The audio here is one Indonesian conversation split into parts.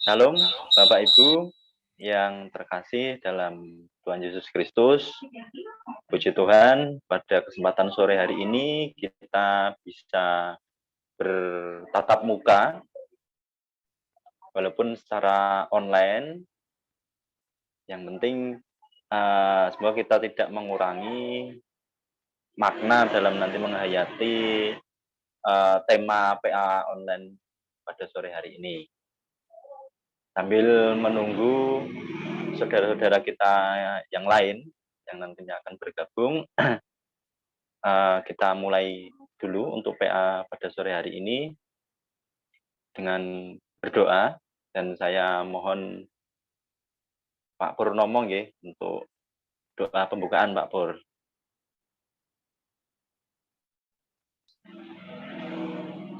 Shalom, Bapak Ibu yang terkasih dalam Tuhan Yesus Kristus. Puji Tuhan, pada kesempatan sore hari ini kita bisa bertatap muka, walaupun secara online. Yang penting semoga kita tidak mengurangi makna dalam nanti menghayati tema PA online pada sore hari ini. Sambil menunggu saudara-saudara kita yang lain yang nantinya akan bergabung, kita mulai dulu untuk PA pada sore hari ini dengan berdoa, dan saya mohon Pak Purnomo nggih untuk doa pembukaan, Pak Pur.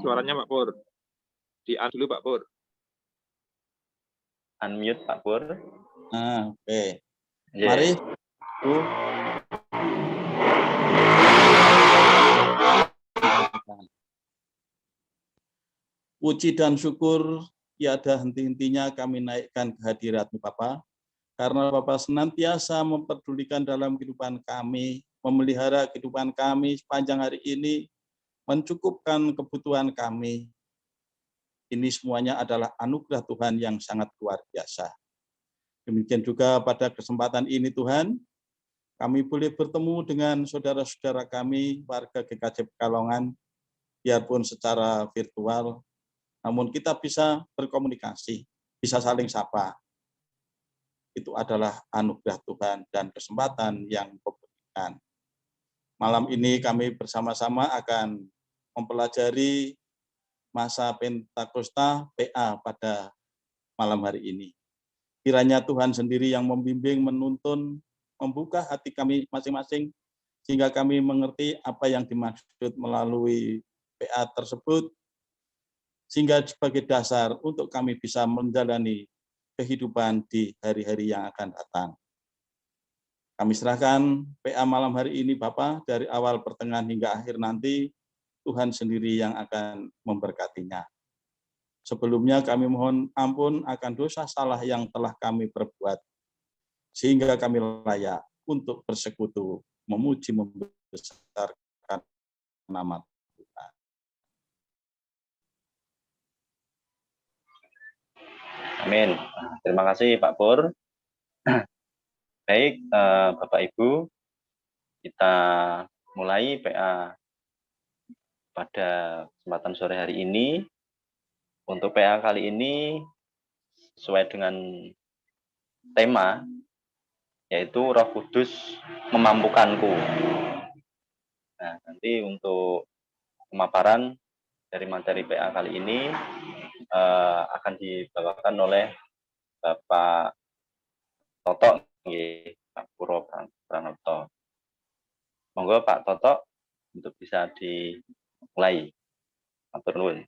Suaranya Pak Pur. Di-on dulu Pak Pur. Unmute Pak Pur. Oke. Yeah. Mari. Puji dan syukur tiada henti-hentinya kami naikkan kehadirat-Mu Bapa, karena Bapa senantiasa memperdulikan dalam kehidupan kami, memelihara kehidupan kami sepanjang hari ini, mencukupkan kebutuhan kami. Ini semuanya adalah anugerah Tuhan yang sangat luar biasa. Demikian juga pada kesempatan ini Tuhan, kami boleh bertemu dengan saudara-saudara kami, warga GKJ Pekalongan, biarpun secara virtual, namun kita bisa berkomunikasi, bisa saling sapa. Itu adalah anugerah Tuhan dan kesempatan yang Kau berikan. Malam ini kami bersama-sama akan mempelajari masa Pentakosta PA pada malam hari ini. Kiranya Tuhan sendiri yang membimbing, menuntun, membuka hati kami masing-masing, sehingga kami mengerti apa yang dimaksud melalui PA tersebut, sehingga sebagai dasar untuk kami bisa menjalani kehidupan di hari-hari yang akan datang. Kami serahkan PA malam hari ini Bapak, dari awal pertengahan hingga akhir nanti, Tuhan sendiri yang akan memberkatinya. Sebelumnya kami mohon ampun akan dosa salah yang telah kami perbuat, sehingga kami layak untuk bersekutu, memuji, membesarkan nama Tuhan. Amin. Terima kasih Pak Pur. Baik, Bapak Ibu, kita mulai PA pada kesempatan sore hari ini. Untuk PA kali ini sesuai dengan tema, yaitu Roh Kudus memampukanku. Nah, nanti untuk pemaparan dari materi PA kali ini akan dibawakan oleh Bapak Toto, Pak Puro Pranoto. Monggo Pak Toto untuk bisa dimulai. Matur nuwun.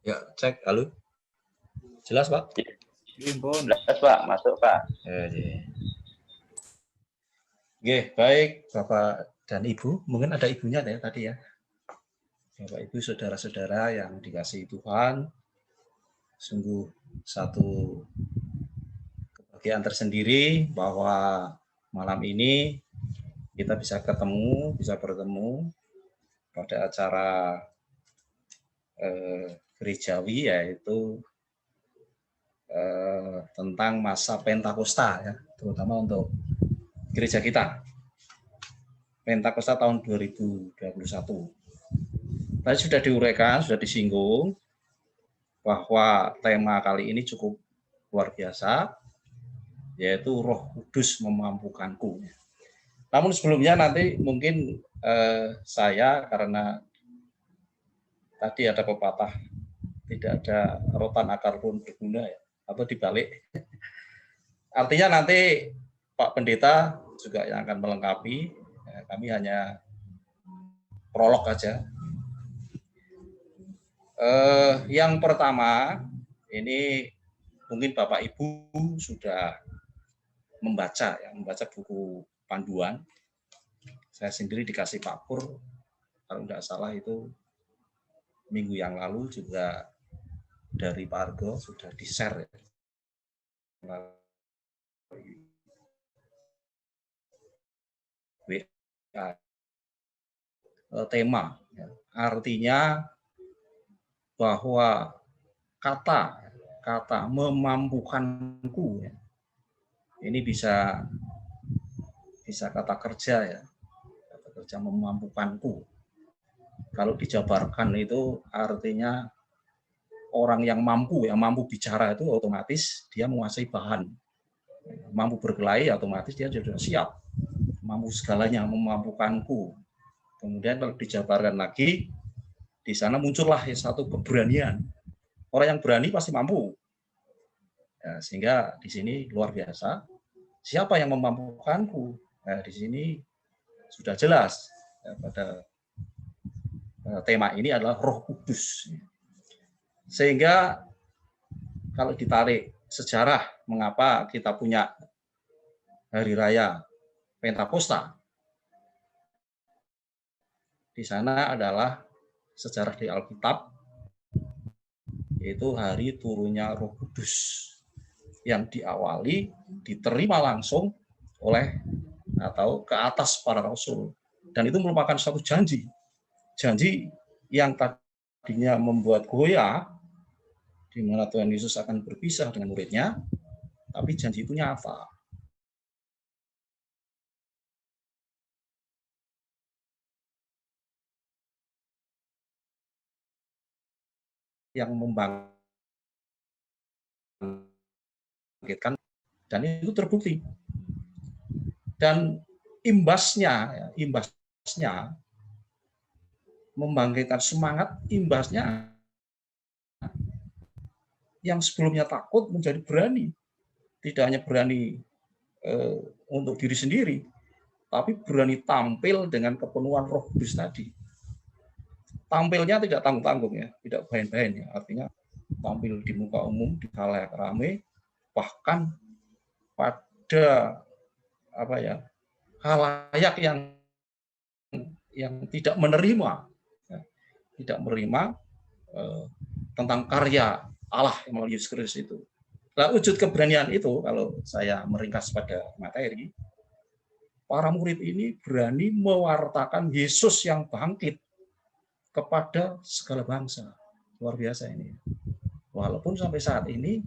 Ya, cek, halo. Jelas, Pak? Jelas, Pak. Masuk, Pak. Oke, baik, Bapak dan Ibu. Mungkin ada ibunya ya tadi ya. Bapak, Ibu, saudara-saudara yang dikasihi Tuhan, sungguh satu kebahagiaan tersendiri bahwa malam ini kita bisa bertemu pada acara gerejawi, yaitu tentang masa Pentakosta ya, terutama untuk gereja kita. Pentakosta tahun 2021. Tadi sudah diuraikan, sudah disinggung bahwa tema kali ini cukup luar biasa, yaitu Roh Kudus memampukanku. Namun sebelumnya nanti mungkin saya, karena tadi ada pepatah tidak ada rotan akar pun berguna ya, atau dibalik. Artinya nanti Pak Pendeta juga yang akan melengkapi, ya, kami hanya prolog aja. Yang pertama, ini mungkin Bapak Ibu sudah membaca buku panduan. Saya sendiri dikasih Pak Pur kalau tidak salah itu minggu yang lalu juga dari Pak Argo sudah di-share WA. Tema, artinya bahwa kata memampukanku, ini bisa kata kerja ya, kata kerja memampukanku. Kalau dijabarkan itu artinya orang yang mampu bicara itu otomatis dia menguasai bahan, mampu berkelahi otomatis dia sudah siap, mampu segalanya, memampukanku. Kemudian kalau dijabarkan lagi, di sana muncullah satu keberanian. Orang yang berani pasti mampu. Ya, sehingga di sini luar biasa. Siapa yang memampukanku? Nah, di sini sudah jelas ya, pada tema ini adalah Roh Kudus. Sehingga kalau ditarik sejarah mengapa kita punya hari raya Pentakosta, di sana adalah sejarah di Alkitab, yaitu hari turunnya Roh Kudus yang diawali, diterima langsung oleh atau ke atas para rasul. Dan itu merupakan suatu janji yang tadinya membuat goyah, di mana Tuhan Yesus akan berpisah dengan muridnya, tapi janji itu nyata. Yang membangkitkan, dan itu terbukti. Dan imbasnya membangkitkan semangat, imbasnya yang sebelumnya takut menjadi berani. Tidak hanya berani untuk diri sendiri, tapi berani tampil dengan kepenuhan Roh Kudus tadi. Tampilnya tidak tanggung-tanggung ya, tidak bahan-bahan ya. Artinya tampil di muka umum, di khalayak ramai, bahkan pada khalayak yang tidak menerima tentang karya Allah yang melalui Yesus Kristus itu. Nah, wujud keberanian itu, kalau saya meringkas pada materi, para murid ini berani mewartakan Yesus yang bangkit kepada segala bangsa. Luar biasa ini. Walaupun sampai saat ini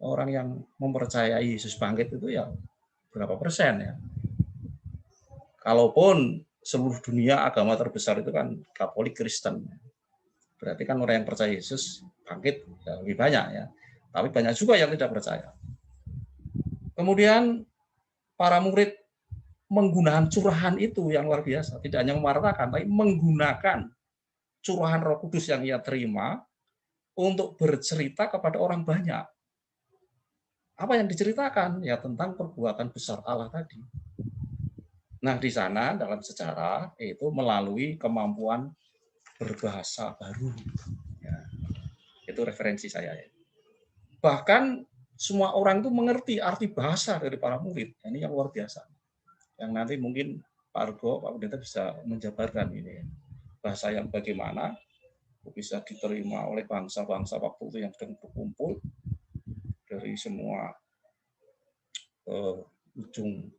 orang yang mempercayai Yesus bangkit itu ya berapa persen ya. Kalaupun seluruh dunia agama terbesar itu kan Katolik Kristen. Berarti kan orang yang percaya Yesus bangkit ya lebih banyak ya. Tapi banyak juga yang tidak percaya. Kemudian para murid menggunakan curahan itu yang luar biasa. Tidak hanya mewartakan, tapi menggunakan curahan Roh Kudus yang ia terima untuk bercerita kepada orang banyak. Apa yang diceritakan? Ya tentang perbuatan besar Allah tadi. Nah, di sana dalam sejarah itu melalui kemampuan berbahasa baru. Ya, itu referensi saya. Ya. Bahkan semua orang itu mengerti arti bahasa dari para murid. Ini yang luar biasa. Yang nanti mungkin Pak Argo, Pak Pendeta bisa menjabarkan ini. Bahasa yang bagaimana bisa diterima oleh bangsa-bangsa waktu itu yang sedang berkumpul dari semua ujung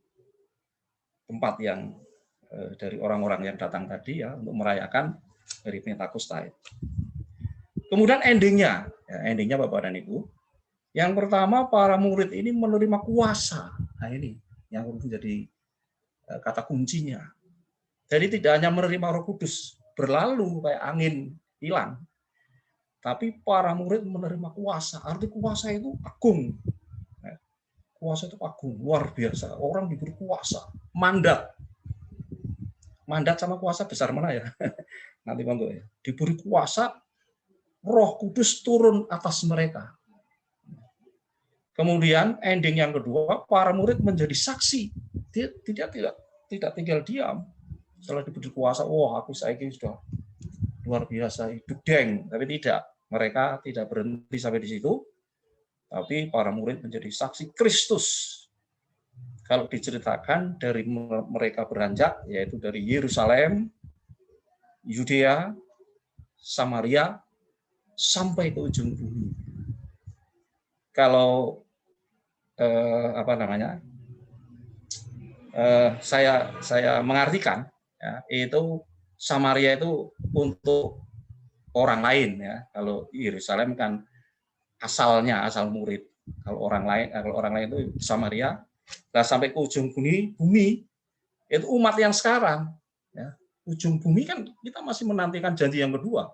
tempat yang dari orang-orang yang datang tadi ya untuk merayakan hari Pentakosta. Kemudian endingnya Bapak dan Ibu, yang pertama para murid ini menerima kuasa. Nah ini yang menjadi kata kuncinya. Jadi tidak hanya menerima Roh Kudus berlalu kayak angin hilang, tapi para murid menerima kuasa. Arti kuasa itu agung. Kuasa itu agung, luar biasa. Orang diberi kuasa, mandat sama kuasa besar mana ya? Nanti monggo ya. Diberi kuasa, Roh Kudus turun atas mereka. Kemudian ending yang kedua, para murid menjadi saksi. Dia tidak tinggal diam. Setelah diberi kuasa, wah aku saiki sudah luar biasa, hidup deng. Tapi tidak, mereka tidak berhenti sampai di situ. Tapi para murid menjadi saksi Kristus. Kalau diceritakan dari mereka beranjak, yaitu dari Yerusalem, Yudea, Samaria, sampai ke ujung bumi. Kalau saya mengartikan, ya, itu Samaria itu untuk orang lain, ya. Kalau Yerusalem kan asal murid. Kalau orang lain itu Samaria. Nah, sampai ke ujung bumi itu umat yang sekarang, ya. Ujung bumi kan kita masih menantikan janji yang kedua,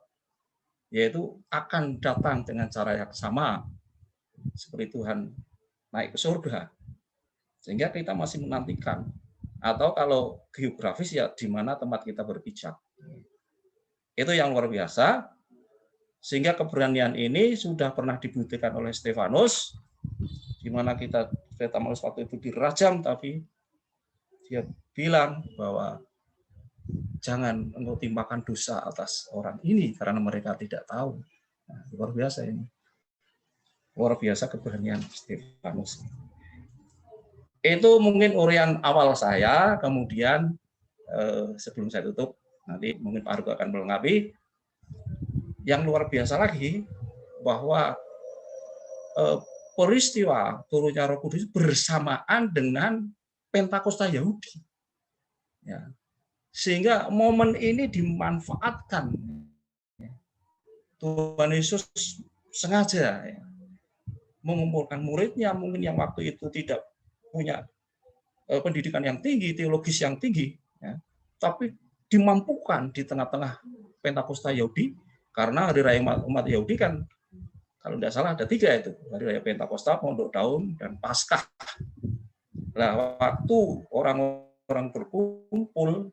yaitu akan datang dengan cara yang sama seperti Tuhan naik ke surga. Sehingga kita masih menantikan. Atau kalau geografis, ya di mana tempat kita berpijak. Itu yang luar biasa. Sehingga keberanian ini sudah pernah dibuktikan oleh Stefanus, di mana Stefanus waktu itu dirajam, tapi dia bilang bahwa jangan engkau timpakan dosa atas orang ini karena mereka tidak tahu. Nah, luar biasa ini. Luar biasa keberanian Stefanus. Itu mungkin uraian awal saya, kemudian sebelum saya tutup, nanti mungkin Pak Argo akan melengkapi. Yang luar biasa lagi, bahwa peristiwa turunnya Roh Kudus bersamaan dengan Pentakosta Yahudi. Ya. Sehingga momen ini dimanfaatkan. Tuhan Yesus sengaja, ya, mengumpulkan muridnya, mungkin yang waktu itu tidak punya pendidikan yang tinggi, teologis yang tinggi, ya, tapi dimampukan di tengah-tengah Pentakosta Yahudi, karena hari raya umat Yahudi kan, kalau tidak salah ada 3 itu, hari raya Pentakosta, Pondok Daun, dan Paskah. Nah, waktu orang-orang berkumpul,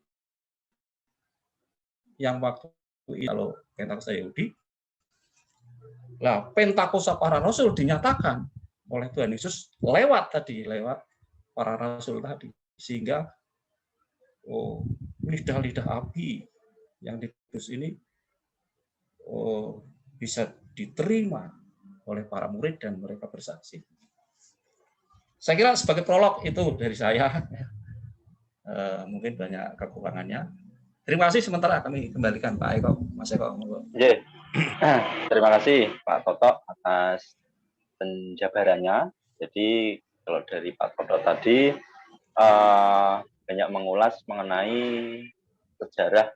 yang waktu itu kalau Pentakosta Yahudi, lah Pentakosta para Rasul dinyatakan oleh Tuhan Yesus lewat para Rasul tadi, sehingga lidah-lidah api yang diutus ini bisa diterima oleh para murid dan mereka bersaksi. Saya kira sebagai prolog itu dari saya. Mungkin banyak kekurangannya. Terima kasih, sementara kami kembalikan Pak Eko, Mas Eko. Yeah. Terima kasih Pak Toto atas penjabarannya. Jadi kalau dari Pak Toto tadi banyak mengulas mengenai sejarah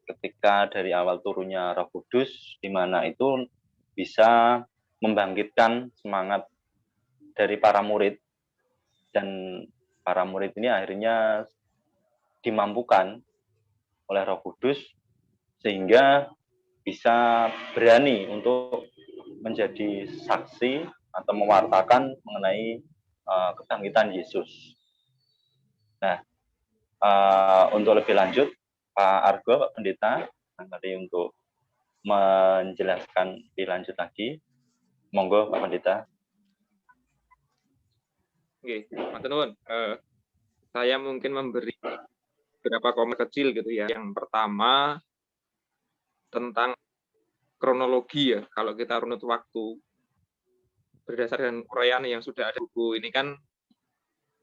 ketika dari awal turunnya Roh Kudus, di mana itu bisa membangkitkan semangat dari para murid, dan para murid ini akhirnya dimampukan oleh Roh Kudus sehingga bisa berani untuk menjadi saksi atau mewartakan mengenai kebangkitan Yesus. Nah, untuk lebih lanjut, Pak Argo, Pak Pendeta, nanti untuk menjelaskan lebih lanjut lagi, monggo Pak Pendeta. Oke, Mas Tenun, saya mungkin memberi beberapa komen kecil gitu ya. Yang pertama tentang kronologi ya. Kalau kita runut waktu berdasarkan uraian yang sudah ada buku ini kan,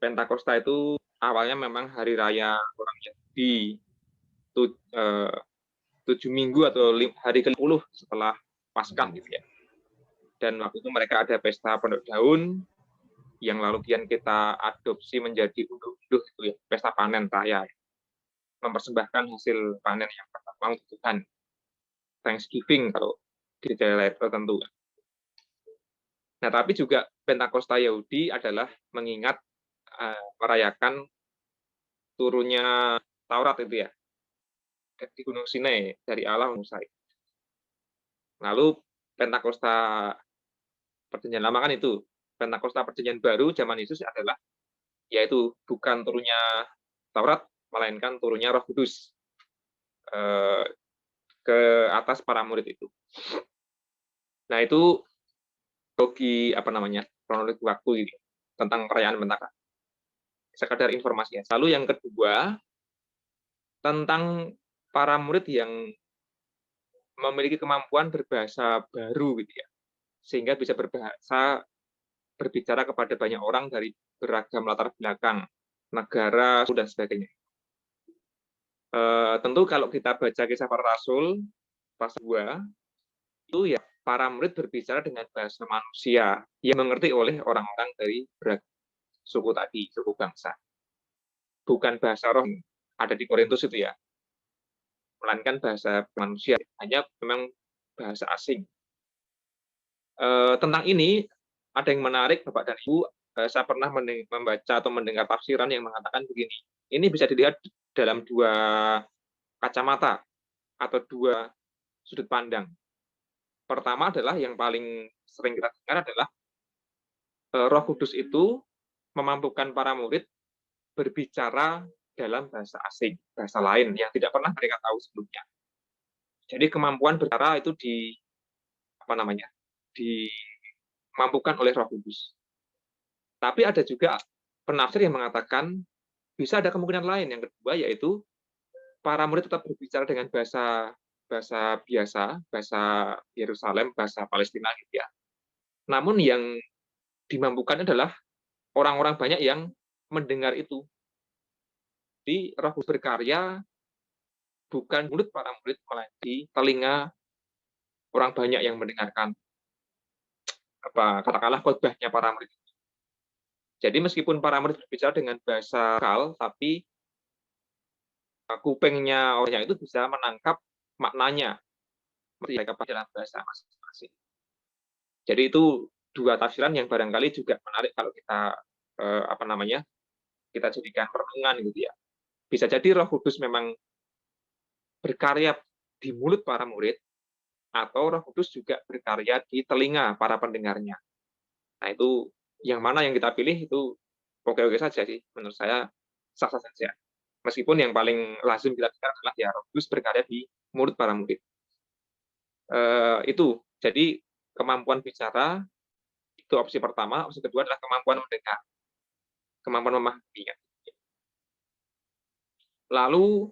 Pentakosta itu awalnya memang hari raya orang Yahudi, 7 minggu atau hari ke-10 setelah Paskah gitu ya. Dan waktu itu mereka ada pesta Pondok Daun, yang lalu kian kita adopsi menjadi unduh-unduh itu ya, pesta panen raya, mempersembahkan hasil panen yang pertama untuk Tuhan, Thanksgiving kalau di daerah tertentu. Nah, tapi juga Pentakosta Yahudi adalah mengingat merayakan turunnya Taurat itu ya, di Gunung Sinai dari Allah Musa. Lalu Pentakosta Perjanjian Lama kan itu, Pentakosta Perjanjian Baru zaman Yesus adalah yaitu bukan turunnya Taurat, melainkan turunnya Roh Kudus ke atas para murid itu. Nah, itu kronologi waktu ini tentang perayaan Pentakosta. Sekadar informasinya. Lalu yang kedua, tentang para murid yang memiliki kemampuan berbahasa baru gitu ya, sehingga bisa berbicara kepada banyak orang dari beragam latar belakang, negara, dan sebagainya. Tentu kalau kita baca Kisah Para Rasul pasal 2 itu ya para murid berbicara dengan bahasa manusia yang mengerti oleh orang-orang dari beragam suku tadi, suku bangsa. Bukan bahasa roh ada di Korintus itu ya, melainkan bahasa manusia, hanya memang bahasa asing. Tentang ini ada yang menarik Bapak dan Ibu, saya pernah membaca atau mendengar tafsiran yang mengatakan begini, ini bisa dilihat dalam dua kacamata atau dua sudut pandang. Pertama adalah yang paling sering kita dengar adalah Roh Kudus itu memampukan para murid berbicara dalam bahasa asing, bahasa lain yang tidak pernah mereka tahu sebelumnya. Jadi kemampuan berbicara itu dimampukan oleh Roh Kudus. Tapi ada juga penafsir yang mengatakan bisa ada kemungkinan lain. Yang kedua yaitu para murid tetap berbicara dengan bahasa biasa, bahasa Yerusalem, bahasa Palestina gitu ya. Namun yang dimampukan adalah orang-orang banyak yang mendengar itu. Jadi Roh Kudus berkarya bukan mulut para murid, melainkan di telinga orang banyak yang mendengarkan katakanlah khotbahnya para murid. Jadi meskipun para murid berbicara dengan bahasa lokal, tapi kupingnya orangnya itu bisa menangkap maknanya mereka dalam bahasa masing-masing. Jadi itu dua tafsiran yang barangkali juga menarik kalau kita kita jadikan perenungan gitu ya. Bisa jadi Roh Kudus memang berkarya di mulut para murid, atau Roh Kudus juga berkarya di telinga para pendengarnya. Nah itu yang mana yang kita pilih itu oke-oke saja sih, menurut saya sah-sah saja. Meskipun yang paling lazim kita dengar adalah ya Roh Kudus berkarya di mulut para murid. Itu jadi kemampuan bicara itu opsi pertama, opsi kedua adalah kemampuan mendengar, kemampuan memahami. Lalu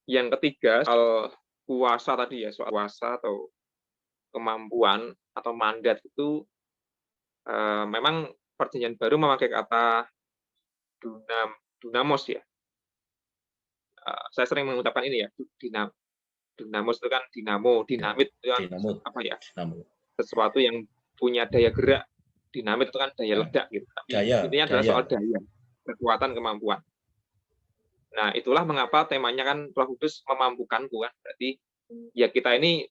yang ketiga soal kuasa tadi ya, soal kuasa atau kemampuan atau mandat itu memang Perjanjian Baru memakai kata dunamos ya. Saya sering mengucapkan ini ya, dunamos itu kan dinamo, dinamit itu kan apa ya? Sesuatu yang punya daya gerak. Dinamit itu kan daya ledak gitu. Intinya adalah soal daya, kekuatan, kemampuan. Nah, itulah mengapa temanya kan Roh Kudus memampukan, bukan berarti ya kita ini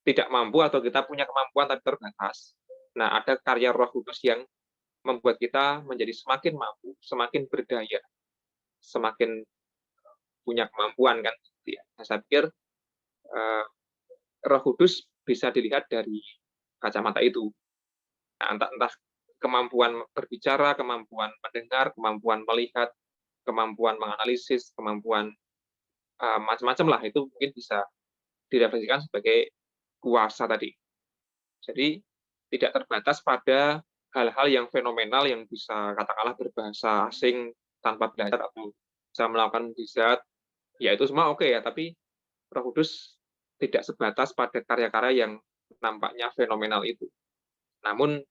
tidak mampu atau kita punya kemampuan tapi terbatas. Nah, ada karya Roh Kudus yang membuat kita menjadi semakin mampu, semakin berdaya, semakin punya kemampuan kan. Nah, saya pikir Roh Kudus bisa dilihat dari kacamata itu. Nah, entah kemampuan berbicara, kemampuan mendengar, kemampuan melihat, kemampuan menganalisis, kemampuan macam-macam lah, itu mungkin bisa direfleksikan sebagai kuasa tadi. Jadi tidak terbatas pada hal-hal yang fenomenal yang bisa katakanlah berbahasa asing tanpa belajar atau bisa melakukan mukjizat, ya itu semua oke ya, tapi Roh Kudus tidak sebatas pada karya-karya yang nampaknya fenomenal itu. Namun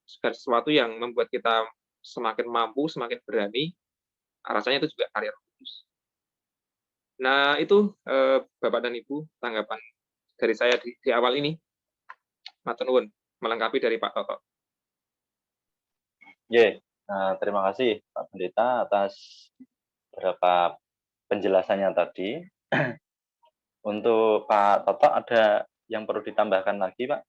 segala sesuatu yang membuat kita semakin mampu, semakin berani, rasanya itu juga karya Roh Kudus. Nah, itu Bapak dan Ibu tanggapan dari saya di awal ini. Matur nuwun, melengkapi dari Pak Toto. Terima kasih Pak Pendeta atas beberapa penjelasannya tadi. Untuk Pak Toto ada yang perlu ditambahkan lagi, Pak?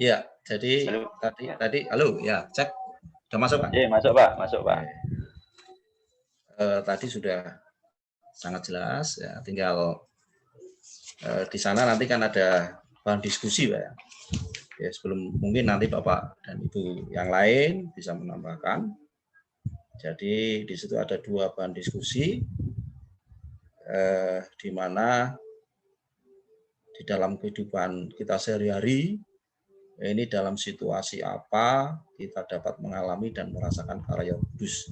Ya, jadi tadi halo ya, cek sudah masuk Pak? Iya, masuk Pak, masuk Pak. Tadi sudah sangat jelas ya, tinggal di sana nanti kan ada bahan diskusi Pak ya. Ya, sebelum mungkin nanti Bapak dan Ibu yang lain bisa menambahkan. Jadi di situ ada dua bahan diskusi di mana di dalam kehidupan kita sehari-hari ini dalam situasi apa kita dapat mengalami dan merasakan karya kudus.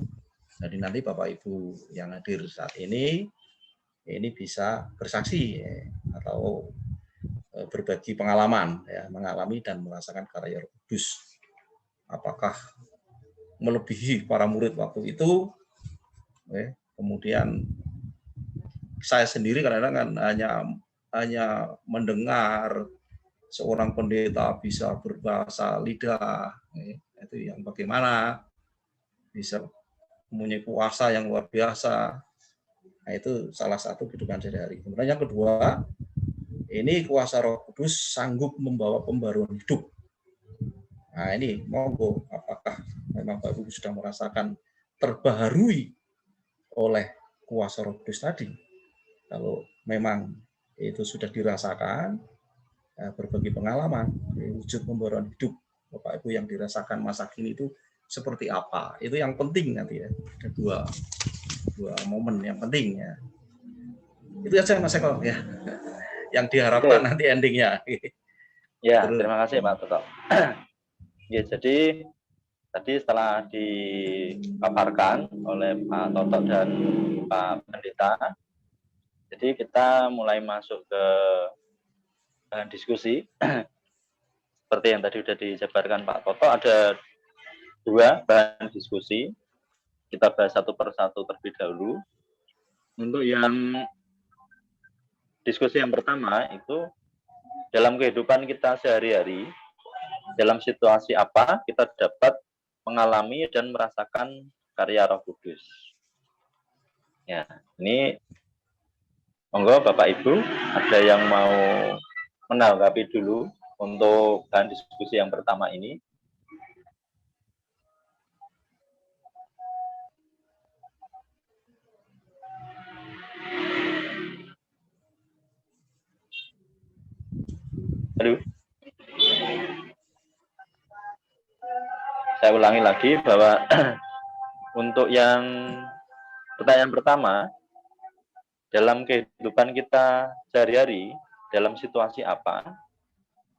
Jadi nanti Bapak Ibu yang hadir saat ini bisa bersaksi atau berbagi pengalaman ya, mengalami dan merasakan karya kudus. Apakah melebihi para murid waktu itu. Kemudian saya sendiri kadang-kadang kan hanya mendengar seorang pendeta bisa berbahasa lidah, itu yang bagaimana bisa mempunyai kuasa yang luar biasa. Nah, itu salah satu kehidupan sehari-hari. Kemudian yang kedua, ini kuasa Roh Kudus sanggup membawa pembaruan hidup. Nah, ini monggo, apakah memang Bapak Ibu sudah merasakan terbaharui oleh kuasa Roh Kudus tadi? Kalau memang itu sudah dirasakan, berbagi pengalaman, wujud pembaruan hidup Bapak Ibu yang dirasakan masa kini itu seperti apa? Itu yang penting nanti ya. Ada dua momen yang penting ya. Itu aja Mas Eko ya. Yang diharapkan nanti endingnya. Ya, terima kasih Pak Toto. Ya, jadi tadi setelah dipaparkan oleh Pak Toto dan Pak Pendeta, jadi kita mulai masuk ke bahan diskusi. Seperti yang tadi sudah dijabarkan Pak Toto, ada 2 bahan diskusi. Kita bahas satu persatu terlebih dahulu. Untuk yang diskusi yang pertama itu, dalam kehidupan kita sehari-hari, dalam situasi apa kita dapat mengalami dan merasakan karya Roh Kudus. Ya, ini monggo Bapak Ibu, ada yang mau menanggapi dulu untuk bahan diskusi yang pertama ini. Halo. Saya ulangi lagi bahwa untuk yang pertanyaan pertama, dalam kehidupan kita sehari-hari, dalam situasi apa,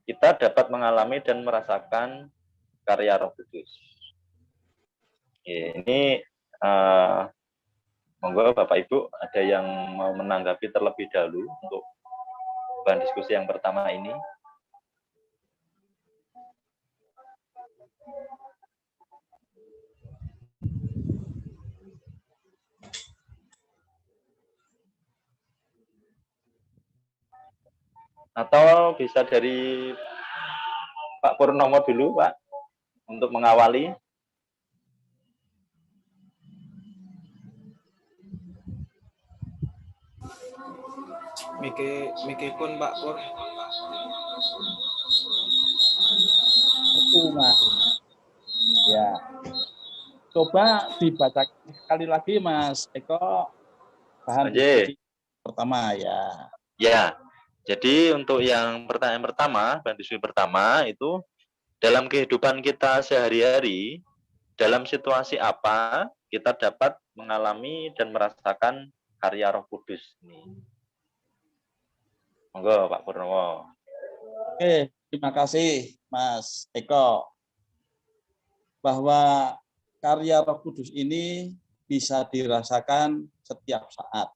kita dapat mengalami dan merasakan karya Roh Kudus. Ini monggo Bapak Ibu, ada yang mau menanggapi terlebih dahulu untuk bahan diskusi yang pertama ini. Atau bisa dari Pak Purnomo dulu, Pak, untuk mengawali. Mikipun Pak Pur. Mas. Ya. Coba dibaca sekali lagi Mas Eko bahan diskusi pertama ya. Ya. Jadi untuk yang pertanyaan pertama, bahan diskusi pertama itu, dalam kehidupan kita sehari-hari, dalam situasi apa kita dapat mengalami dan merasakan karya Roh Kudus ini. Monggo Pak Purnomo. Oke, terima kasih Mas Eko. Bahwa karya Roh Kudus ini bisa dirasakan setiap saat.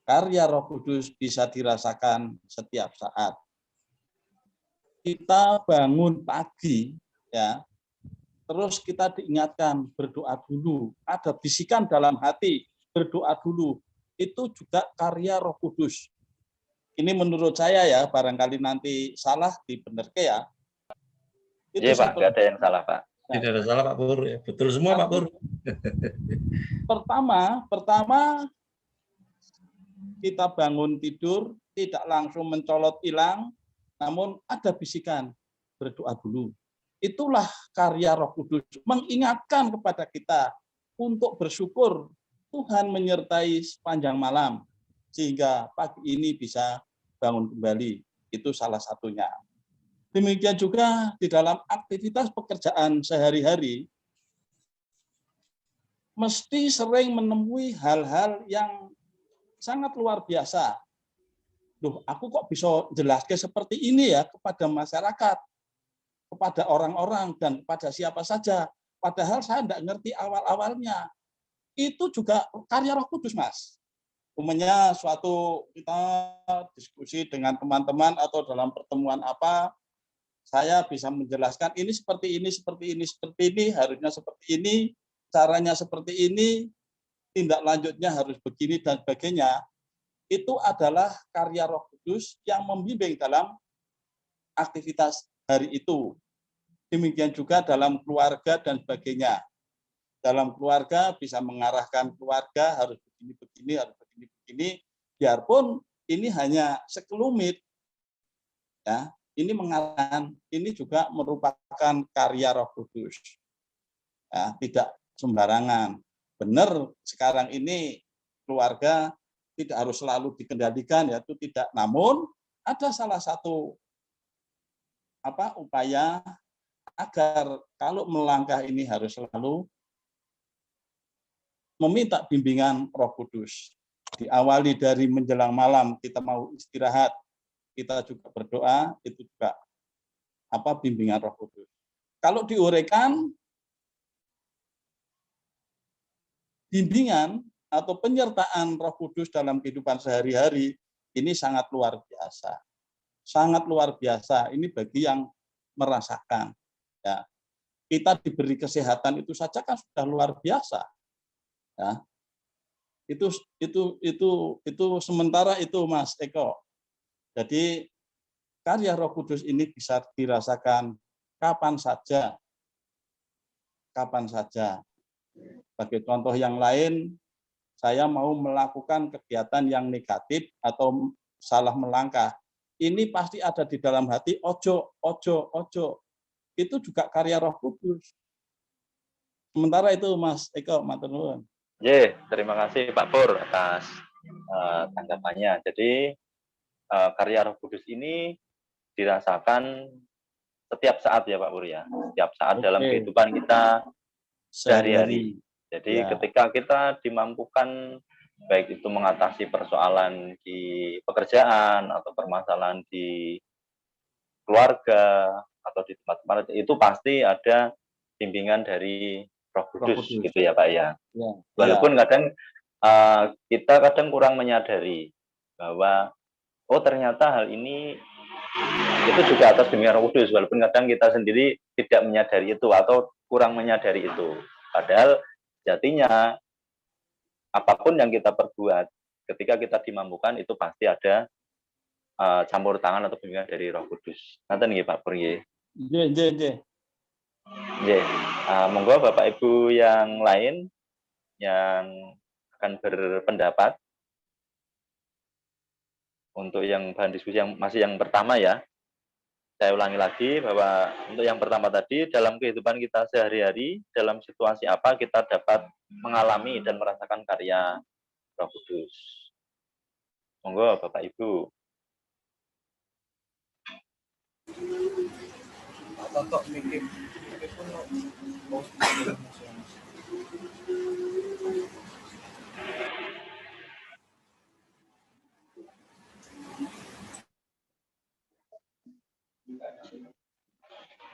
Karya Roh Kudus bisa dirasakan setiap saat. Kita bangun pagi, ya, terus kita diingatkan berdoa dulu. Ada bisikan dalam hati, berdoa dulu. Itu juga karya Roh Kudus. Ini menurut saya ya, barangkali nanti salah dibenerke ya. Iya Pak, nggak ada yang salah Pak. Tidak ada salah Pak Pur, betul semua Pak Pur. Pertama kita bangun tidur, tidak langsung mencolot hilang, namun ada bisikan, berdoa dulu. Itulah karya Roh Kudus, mengingatkan kepada kita untuk bersyukur Tuhan menyertai sepanjang malam, sehingga pagi ini bisa bangun kembali. Itu salah satunya. Demikian juga di dalam aktivitas pekerjaan sehari-hari, mesti sering menemui hal-hal yang sangat luar biasa. Duh, aku kok bisa jelaskan seperti ini ya kepada masyarakat, kepada orang-orang, dan kepada siapa saja. Padahal saya tidak ngerti awal-awalnya. Itu juga karya Roh Kudus, Mas. Umumnya suatu kita diskusi dengan teman-teman atau dalam pertemuan apa, saya bisa menjelaskan ini seperti ini, seperti ini, seperti ini, harusnya seperti ini, caranya seperti ini, tindak lanjutnya harus begini dan sebagainya. Itu adalah karya Roh Kudus yang membimbing dalam aktivitas hari itu. Demikian juga dalam keluarga dan sebagainya. Dalam keluarga bisa mengarahkan keluarga harus begini-begini, harus begini-begini, biarpun ini hanya sekelumit, ya, ini mengarahkan, ini juga merupakan karya Roh Kudus. Ya, tidak sembarangan. Benar sekarang ini keluarga tidak harus selalu dikendalikan, ya itu tidak. Namun ada salah satu upaya agar kalau melangkah ini harus selalu meminta bimbingan Roh Kudus. Diawali dari menjelang malam kita mau istirahat, kita juga berdoa, itu juga bimbingan Roh Kudus. Kalau diuraikan, bimbingan atau penyertaan Roh Kudus dalam kehidupan sehari-hari ini sangat luar biasa. Sangat luar biasa. Ini bagi yang merasakan. Ya. Kita diberi kesehatan itu saja kan sudah luar biasa. Ya. Itu sementara itu Mas Eko. Jadi karya Roh Kudus ini bisa dirasakan kapan saja. Kapan saja. Sebagai contoh yang lain, saya mau melakukan kegiatan yang negatif atau salah melangkah. Ini pasti ada di dalam hati, ojo. Itu juga karya Roh Kudus. Sementara itu Mas Eko, matur nuwun. Terima kasih Pak Pur atas tanggapannya. Jadi karya Roh Kudus ini dirasakan setiap saat ya Pak Pur ya. Setiap saat dalam kehidupan kita sehari-hari. Jadi ketika kita dimampukan baik itu mengatasi persoalan di pekerjaan atau permasalahan di keluarga atau di tempat-tempat itu pasti ada bimbingan dari Roh Kudus gitu ya Pak ya. Walaupun kadang kita kurang menyadari bahwa ternyata hal ini itu juga atas bimbingan Roh Kudus, walaupun kadang kita sendiri tidak menyadari itu atau kurang menyadari itu. Padahal jatinya apapun yang kita perbuat ketika kita dimampukan itu pasti ada campur tangan atau bimbingan dari Roh Kudus. Nanti nih Pak Pur nggih. Monggo Bapak Ibu yang lain yang akan berpendapat untuk yang bahan diskusi yang masih yang pertama ya. Saya ulangi lagi bahwa untuk yang pertama tadi, dalam kehidupan kita sehari-hari, dalam situasi apa kita dapat mengalami dan merasakan karya Roh Kudus. Monggo Bapak Ibu.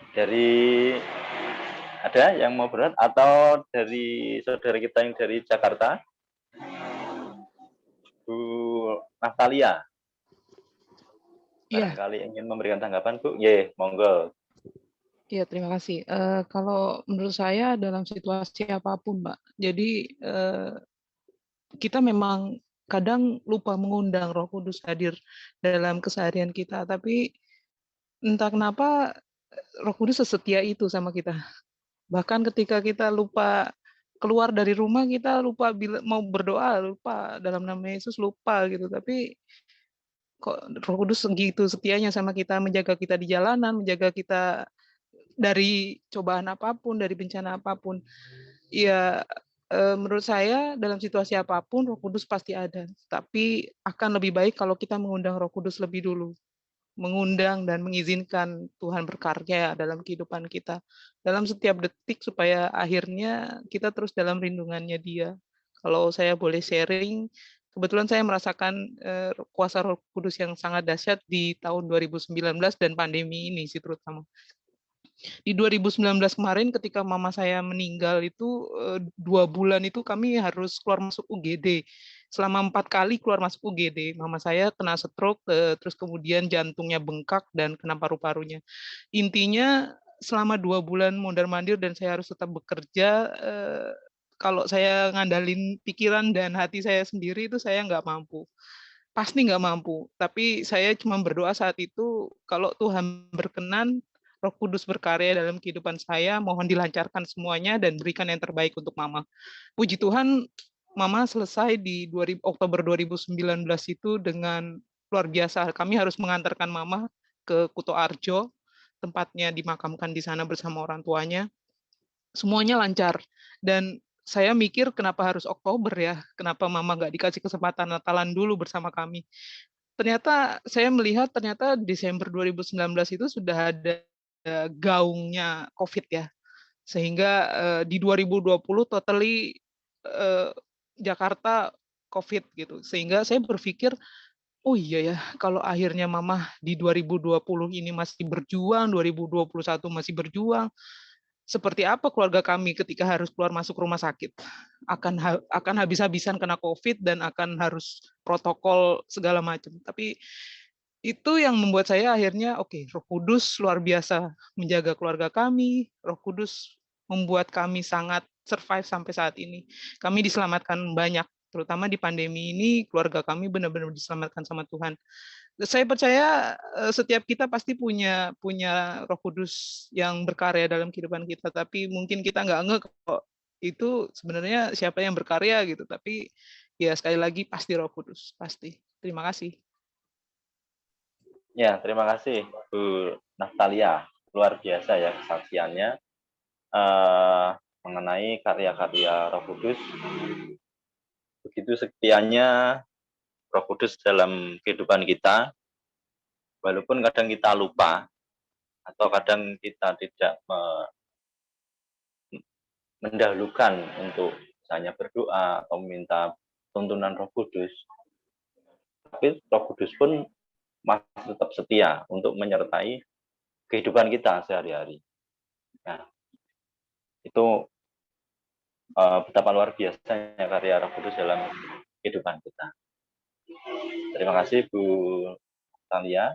Dari ada yang mau berat atau dari saudara kita yang dari Jakarta, Bu Natalia. Barangkali ingin memberikan tanggapan Bu, monggo. Iya, terima kasih. Kalau menurut saya dalam situasi apapun, Mbak. Jadi kita memang kadang lupa mengundang Roh Kudus hadir dalam keseharian kita, tapi entah kenapa Roh Kudus sesetia itu sama kita. Bahkan ketika kita lupa keluar dari rumah, kita lupa mau berdoa, lupa dalam nama Yesus, lupa gitu. Tapi kok Roh Kudus segitu setianya sama kita, menjaga kita di jalanan, menjaga kita dari cobaan apapun, dari bencana apapun. Ya, menurut saya dalam situasi apapun Roh Kudus pasti ada. Tapi akan lebih baik kalau kita mengundang Roh Kudus lebih dulu. Mengundang dan mengizinkan Tuhan berkarya dalam kehidupan kita. Dalam setiap detik supaya akhirnya kita terus dalam rindungannya Dia. Kalau saya boleh sharing, kebetulan saya merasakan kuasa Roh Kudus yang sangat dahsyat di tahun 2019 dan pandemi ini sih terutama. Di 2019 kemarin ketika mama saya meninggal itu 2 bulan itu kami harus keluar masuk UGD selama 4 kali keluar masuk UGD. Mama saya kena stroke, terus kemudian jantungnya bengkak dan kena paru-parunya. Intinya selama 2 bulan mondar-mandir dan saya harus tetap bekerja, kalau saya ngandalin pikiran dan hati saya sendiri itu saya nggak mampu. Pasti nggak mampu, tapi saya cuma berdoa saat itu, kalau Tuhan berkenan, Roh Kudus berkarya dalam kehidupan saya, mohon dilancarkan semuanya dan berikan yang terbaik untuk Mama. Puji Tuhan, Mama selesai di Oktober 2019 itu dengan luar biasa. Kami harus mengantarkan Mama ke Kuto Arjo, tempatnya dimakamkan di sana bersama orang tuanya. Semuanya lancar. Dan saya mikir kenapa harus Oktober ya, kenapa Mama nggak dikasih kesempatan Natalan dulu bersama kami. Ternyata saya melihat ternyata Desember 2019 itu sudah ada gaungnya COVID ya. Sehingga di 2020 totally Jakarta COVID gitu. Sehingga saya berpikir, oh iya ya, kalau akhirnya Mama di 2020 ini masih berjuang, 2021 masih berjuang, seperti apa keluarga kami ketika harus keluar masuk rumah sakit? Akan habis-habisan kena COVID dan akan harus protokol segala macam. Tapi itu yang membuat saya akhirnya oke, Roh Kudus luar biasa menjaga keluarga kami. Roh Kudus membuat kami sangat survive sampai saat ini. Kami diselamatkan banyak, terutama di pandemi ini keluarga kami benar-benar diselamatkan sama Tuhan. Saya percaya setiap kita pasti punya Roh Kudus yang berkarya dalam kehidupan kita, tapi mungkin kita nggak ngeh kok itu sebenarnya siapa yang berkarya gitu. Tapi ya sekali lagi pasti Roh Kudus, pasti. Terima kasih. Ya, terima kasih Bu Natalia. Luar biasa ya kesaksiannya mengenai karya-karya Roh Kudus. Begitu setianya Roh Kudus dalam kehidupan kita, walaupun kadang kita lupa atau kadang kita tidak mendahulukan untuk misalnya berdoa atau meminta tuntunan Roh Kudus, tapi Roh Kudus pun masih tetap setia untuk menyertai kehidupan kita sehari-hari. Nah, itu betapa luar biasanya karya Roh Kudus dalam kehidupan kita. Terima kasih Bu Talia.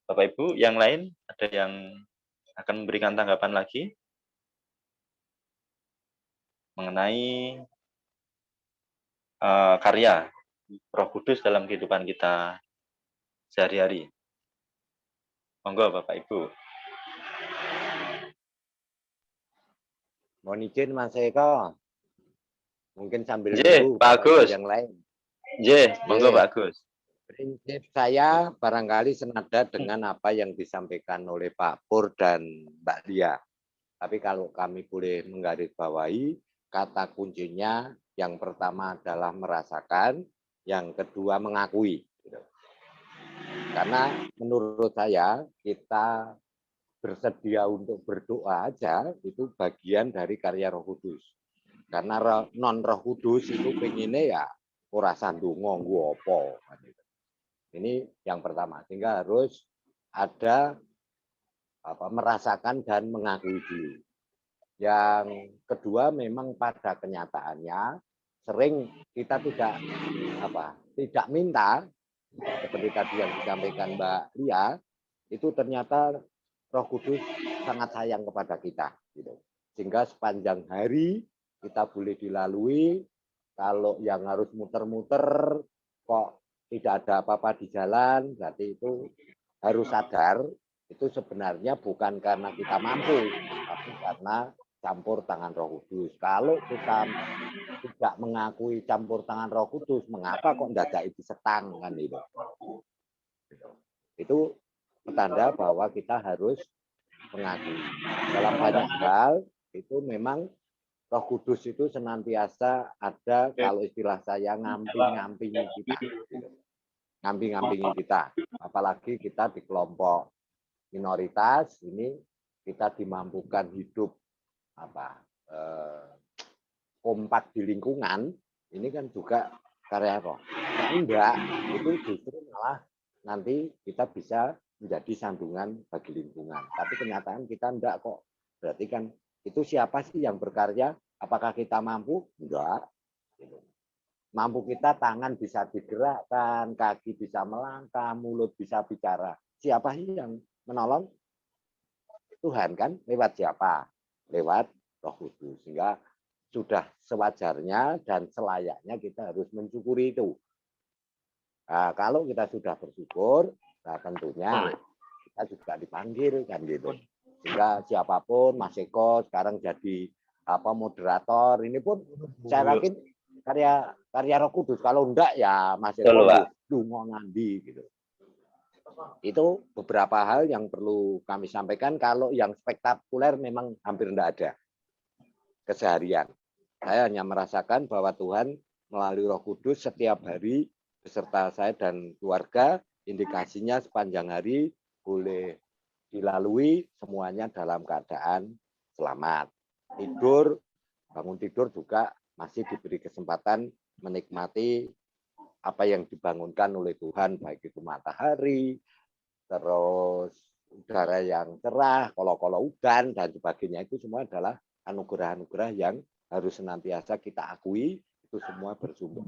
Bapak Ibu yang lain ada yang akan memberikan tanggapan lagi mengenai karya Roh Kudus dalam kehidupan kita sehari-hari. Monggo Bapak Ibu. Mohon izin Mas Eko. Mungkin sambil Nggih, nunggu Pak Agus. yang lain. Nggih, monggo Pak Agus. Prinsip saya barangkali senada dengan apa yang disampaikan oleh Pak Pur dan Mbak Lia. Tapi kalau kami boleh menggarisbawahi, kata kuncinya yang pertama adalah merasakan, yang kedua mengakui. Karena menurut saya kita bersedia untuk berdoa aja itu bagian dari karya Roh Kudus. Karena non Roh Kudus itu pengennya ya ora sandungo nggo apa. Ini yang pertama, sehingga harus ada merasakan dan mengakui dulu. Yang kedua memang pada kenyataannya sering kita tidak minta seperti tadi yang disampaikan Mbak Lia, itu ternyata Roh Kudus sangat sayang kepada kita, gitu. Sehingga sepanjang hari kita boleh dilalui. Kalau yang harus muter-muter kok tidak ada apa-apa di jalan, berarti itu harus sadar itu sebenarnya bukan karena kita mampu, tapi karena campur tangan Roh Kudus. Kalau kita tidak mengakui campur tangan Roh Kudus, mengapa kok ndadak itu setang kan itu? Itu petanda bahwa kita harus mengakui. Dalam banyak hal itu memang Roh Kudus itu senantiasa ada, kalau istilah saya ngamping-ngampingi kita. Ngamping-ngampingi kita. Apalagi kita di kelompok minoritas, ini kita dimampukan hidup kompak di lingkungan, ini kan juga karya Roh. Nah, enggak, itu justru malah nanti kita bisa menjadi sandungan bagi lingkungan. Tapi kenyataan kita enggak kok. Berarti kan itu siapa sih yang berkarya? Apakah kita mampu? Enggak. mampu kita tangan bisa digerakkan, kaki bisa melangkah, mulut bisa bicara. Siapa sih yang menolong? Tuhan kan, lewat siapa? Lewat Roh Kudus. Sehingga sudah sewajarnya dan selayaknya kita harus mensyukuri itu. Nah, kalau kita sudah bersyukur, nah tentunya kita juga dipanggil kan gitu. Sehingga siapapun, Mas Eko sekarang jadi moderator, ini pun saya yakin karya Roh Kudus. Kalau enggak ya Mas Eko lungo ngandi gitu. Itu beberapa hal yang perlu kami sampaikan. Kalau yang spektakuler memang hampir enggak ada keseharian. Saya hanya merasakan bahwa Tuhan melalui Roh Kudus setiap hari beserta saya dan keluarga, indikasinya sepanjang hari boleh dilalui semuanya dalam keadaan selamat. Tidur, bangun tidur juga masih diberi kesempatan menikmati apa yang dibangunkan oleh Tuhan, baik itu matahari, terus udara yang cerah, kolok-kolok udan, dan sebagainya. Itu semua adalah anugerah-anugerah yang harus senantiasa kita akui, itu semua bersumber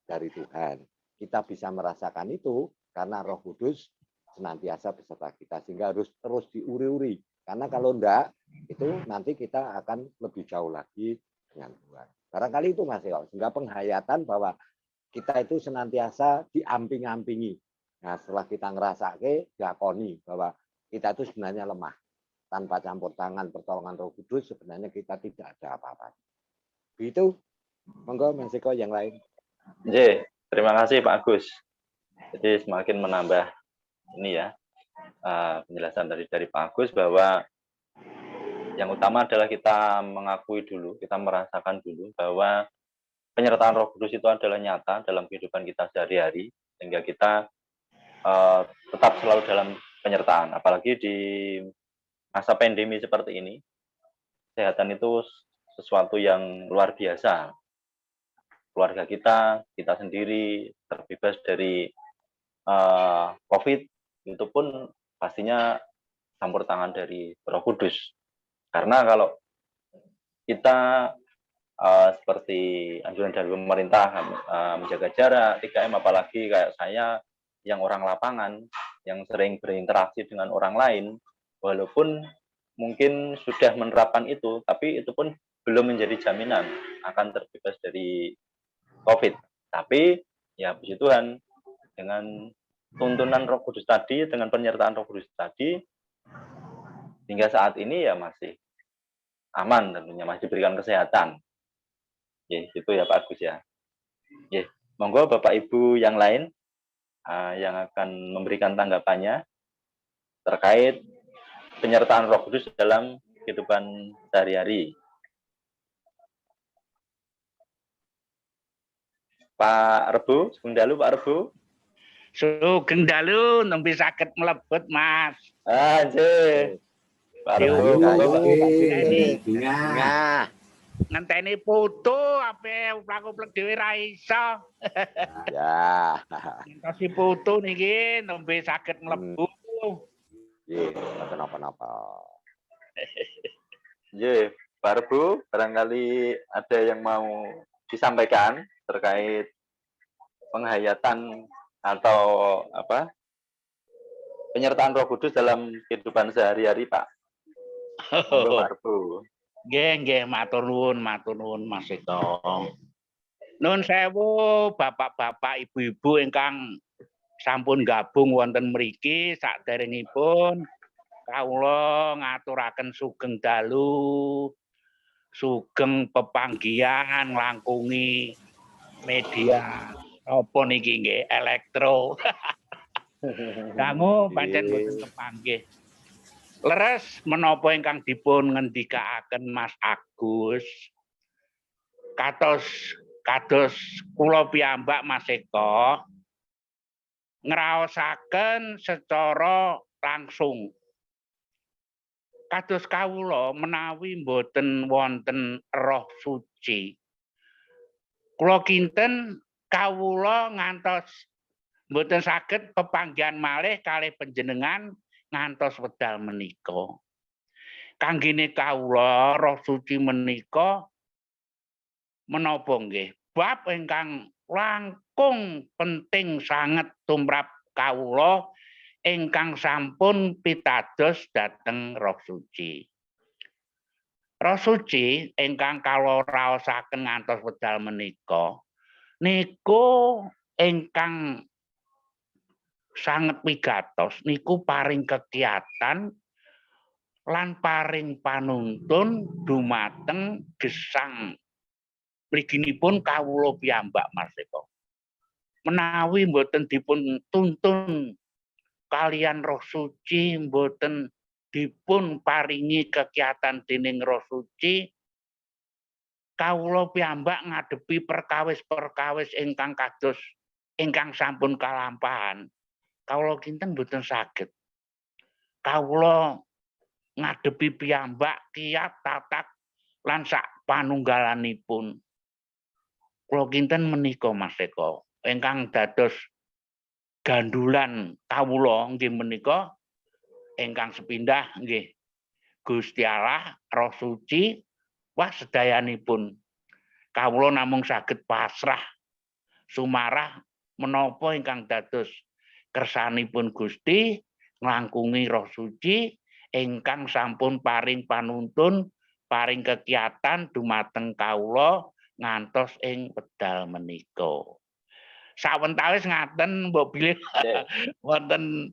dari Tuhan. Kita bisa merasakan itu karena Roh Kudus senantiasa beserta kita, sehingga harus terus diuri-uri. Karena kalau enggak, itu nanti kita akan lebih jauh lagi dengan Tuhan. Barangkali itu Mas Eko, sehingga penghayatan bahwa kita itu senantiasa diamping-ampingi. Nah, setelah kita ngerasake, diakoni bahwa kita itu sebenarnya lemah. Tanpa campur tangan pertolongan Roh Kudus, sebenarnya kita tidak ada apa-apa. Begitu, monggo Mas Eko yang lain. Terima kasih Pak Agus. Jadi semakin menambah ini ya penjelasan dari Pak Agus bahwa yang utama adalah kita mengakui dulu, kita merasakan dulu bahwa penyertaan Roh Kudus itu adalah nyata dalam kehidupan kita sehari-hari, sehingga kita tetap selalu dalam penyertaan. Apalagi di masa pandemi seperti ini, kesehatan itu sesuatu yang luar biasa. Keluarga kita sendiri terbebas dari COVID, itu pun pastinya campur tangan dari Roh Kudus. Karena kalau kita seperti anjuran dari pemerintah menjaga jarak 3M, apalagi kayak saya yang orang lapangan yang sering berinteraksi dengan orang lain, walaupun mungkin sudah menerapkan itu, tapi itu pun belum menjadi jaminan akan terbebas dari COVID. Tapi ya puji Tuhan, dengan tuntunan Roh Kudus tadi, dengan penyertaan Roh Kudus tadi, hingga saat ini ya masih aman, tentunya masih diberikan kesehatan. Itu ya Pak Agus ya. Monggo Bapak Ibu yang lain yang akan memberikan tanggapannya terkait penyertaan Roh Kudus dalam kehidupan sehari-hari. Pak Rebo, Sugeng Dalu, Pak Rebo. Sugeng Dalu nembe saged mlebet, Mas. Nggih. Pak Rebo, ngenteni foto ape plaku-plek dhewe ra iso. Ya. Ngentosi foto niki nembe saged mlebu. Nggih, mboten napa-napa. Nggih, Pak Rebo, barangkali ada yang mau disampaikan terkait penghayatan atau penyertaan Roh Kudus dalam kehidupan sehari-hari, Pak. Pak Rebo. Nggih, matur nuwun Mas Eko. Nuwun sewu bapak-bapak, ibu-ibu ingkang sampun gabung wonten mriki. Saderengipun kawula ngaturaken sugeng dalu, sugeng pepanggihan nglangkungi media apa niki nggih elektro. Dangu pancen boten kepanggih. Leres menapa ingkang dipun ngendikaaken Mas Agus kados kula piyambak Mas Eko ngraosaken secara langsung. Kados kawula menawi mboten wonten Roh Suci, kula kinten kawula ngantos mboten saged pepanggihan malih kalih panjenengan ngantos wedal menika. Kanggene kawula Roh Suci menika menapa nggih bab ingkang langkung penting sanget tumrap kawula ingkang sampun pitados dhateng Roh Suci. Roh Suci ingkang kawula raosaken ngantos wekdal menika niku ingkang sanget wigatos niku paring kegiatan lan paring panuntun dumateng gesang mliginipun kawula piyambak Mas Eko. Menawi mboten dipun tuntun kalian Roh Suci, mboten dipun paringi kegiatan dening Roh Suci, kawula piyambak ngadepi perkawis-perkawis ingkang kados ingkang sampun kalampahan. Kawula kinten mboten saged. Kawula ngadepi piyambak kiyat tatak lan sak panunggalanipun. Kula kinten menika Mas Eko ingkang dados gandulan kawula nggih menika ingkang sepindah nggih Gusti Allah Roh Suci wah sedayanipun kawula namung saged pasrah sumarah menapa ingkang dados kersanipun Gusti nglangkungi Roh Suci ingkang sampun paring panuntun paring kegiatan dumateng kawula ngantos ing wekdal menika. Sawentawis ngaten mbok bilih wonten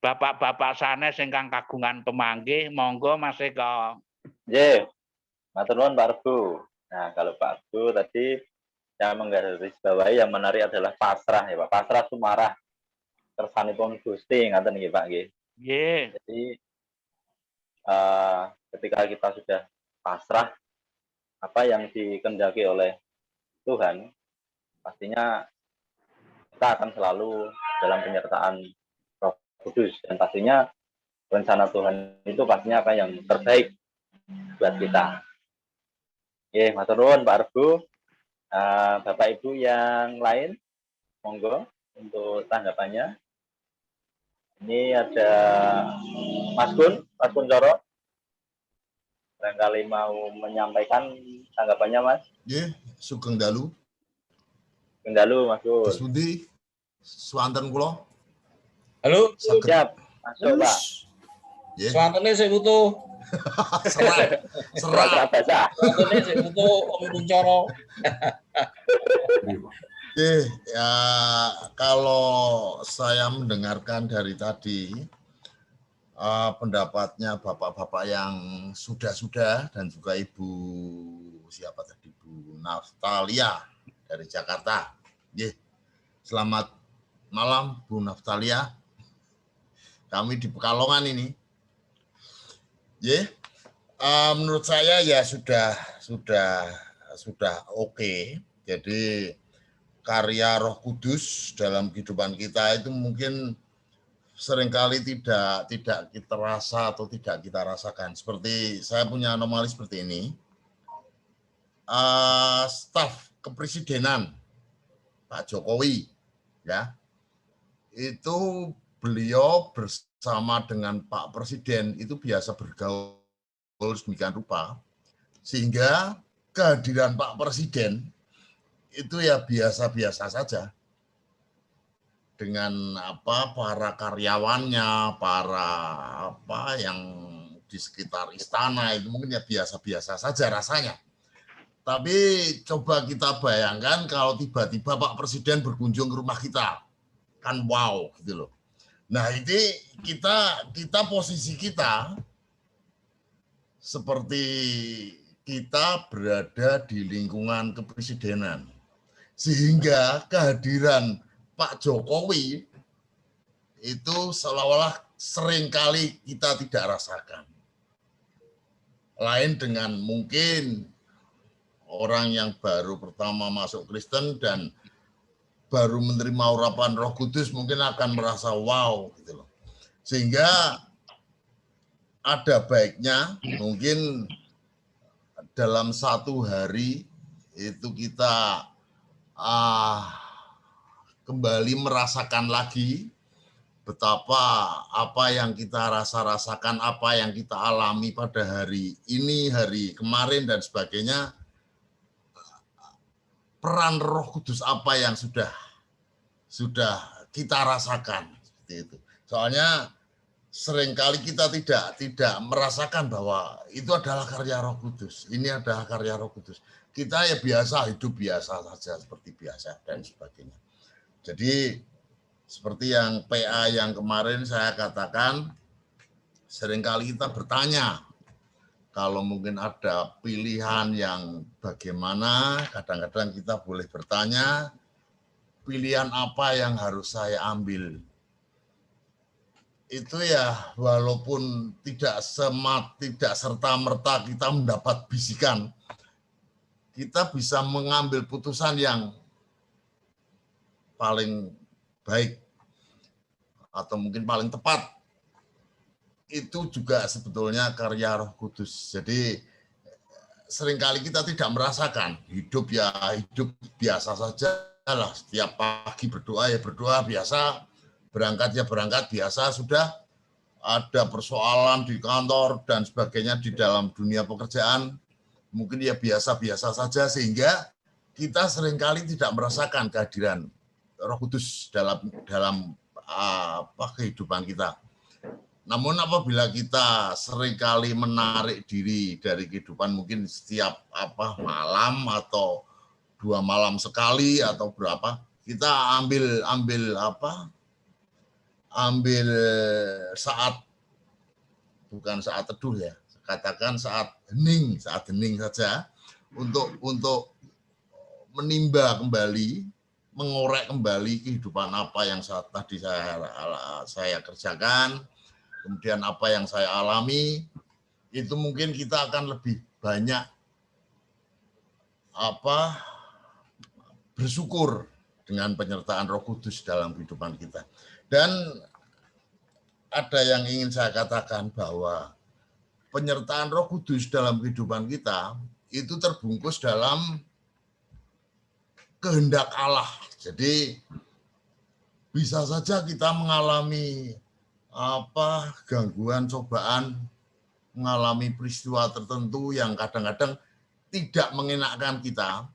bapak-bapak sanes ingkang kagungan pemanggih, monggo Mas Eko. Nggih. Matur nuwun Pak Rebo. Nah, kalau Pak Rebo tadi yang menggarisbawahi yang menarik adalah pasrah ya Pak. Pasrah sumarah kersanipun Gusti ngaten nggih Pak nggih. Nggih. Jadi ketika kita sudah pasrah apa yang dikehendaki oleh Tuhan, pastinya kita akan selalu dalam penyertaan Roh Kudus dan pastinya rencana Tuhan itu pastinya apa yang terbaik buat kita. Oke, matur nuwun Pak Rebo. Bapak Ibu yang lain, monggo untuk tanggapannya. Ini ada Mas Gun Coro. Barangkali mau menyampaikan tanggapannya, Mas. Nggih, sugeng dalu. Sugeng dalu, Mas Gun. Pundi swanten kula? Halo, Siap, masuk Pak. Nggih. swantene sik butuh. Serat. Swantene sik butuh Om Kuncoro. Ya, kalau saya mendengarkan dari tadi pendapatnya bapak-bapak yang sudah dan juga Ibu siapa tadi, Bu Naftalia dari Jakarta. Selamat malam Bu Naftalia. Kami di Pekalongan ini. Menurut saya ya sudah oke. Jadi karya Roh Kudus dalam kehidupan kita itu mungkin seringkali tidak kita rasa atau tidak kita rasakan. Seperti saya punya anomali seperti ini. Staf kepresidenan Pak Jokowi, ya, itu beliau bersama dengan Pak Presiden itu biasa bergaul sedemikian rupa, sehingga kehadiran Pak Presiden itu ya biasa-biasa saja dengan para karyawannya, para yang di sekitar istana itu mungkin ya biasa-biasa saja rasanya. Tapi coba kita bayangkan kalau tiba-tiba Pak Presiden berkunjung ke rumah kita, kan wow gitu loh. Nah ini kita posisi kita seperti kita berada di lingkungan kepresidenan, sehingga kehadiran Pak Jokowi itu seolah-olah seringkali kita tidak rasakan. Lain dengan mungkin orang yang baru pertama masuk Kristen dan baru menerima urapan Roh Kudus mungkin akan merasa wow gitu loh. Sehingga ada baiknya mungkin dalam satu hari itu kita kembali merasakan lagi betapa apa yang kita rasakan, apa yang kita alami pada hari ini, hari kemarin dan sebagainya peran Roh Kudus apa yang sudah kita rasakan seperti itu. Soalnya seringkali kita tidak merasakan bahwa itu adalah karya Roh Kudus. Ini adalah karya Roh Kudus. Kita ya biasa hidup biasa saja seperti biasa dan sebagainya. Jadi seperti yang PA yang kemarin saya katakan, seringkali kita bertanya, kalau mungkin ada pilihan yang bagaimana, kadang-kadang kita boleh bertanya, pilihan apa yang harus saya ambil? Itu ya walaupun tidak serta-merta kita mendapat bisikan, kita bisa mengambil putusan yang paling baik atau mungkin paling tepat. Itu juga sebetulnya karya Roh Kudus. Jadi seringkali kita tidak merasakan hidup biasa saja lah. Setiap pagi berdoa ya berdoa biasa, berangkat ya berangkat biasa, sudah ada persoalan di kantor dan sebagainya di dalam dunia pekerjaan mungkin ya biasa-biasa saja, sehingga kita seringkali tidak merasakan kehadiran Roh Kudus dalam kehidupan kita. Namun apabila kita seringkali menarik diri dari kehidupan, mungkin setiap malam atau 2 malam sekali atau berapa, kita ambil saat, bukan saat teduh ya, katakan saat hening saja untuk menimba kembali, mengorek kembali kehidupan apa yang tadi saya kerjakan. Kemudian apa yang saya alami, itu mungkin kita akan lebih banyak bersyukur dengan penyertaan Roh Kudus dalam kehidupan kita. Dan ada yang ingin saya katakan bahwa penyertaan Roh Kudus dalam kehidupan kita itu terbungkus dalam kehendak Allah. Jadi bisa saja kita mengalami gangguan, cobaan, mengalami peristiwa tertentu yang kadang-kadang tidak mengenakkan kita,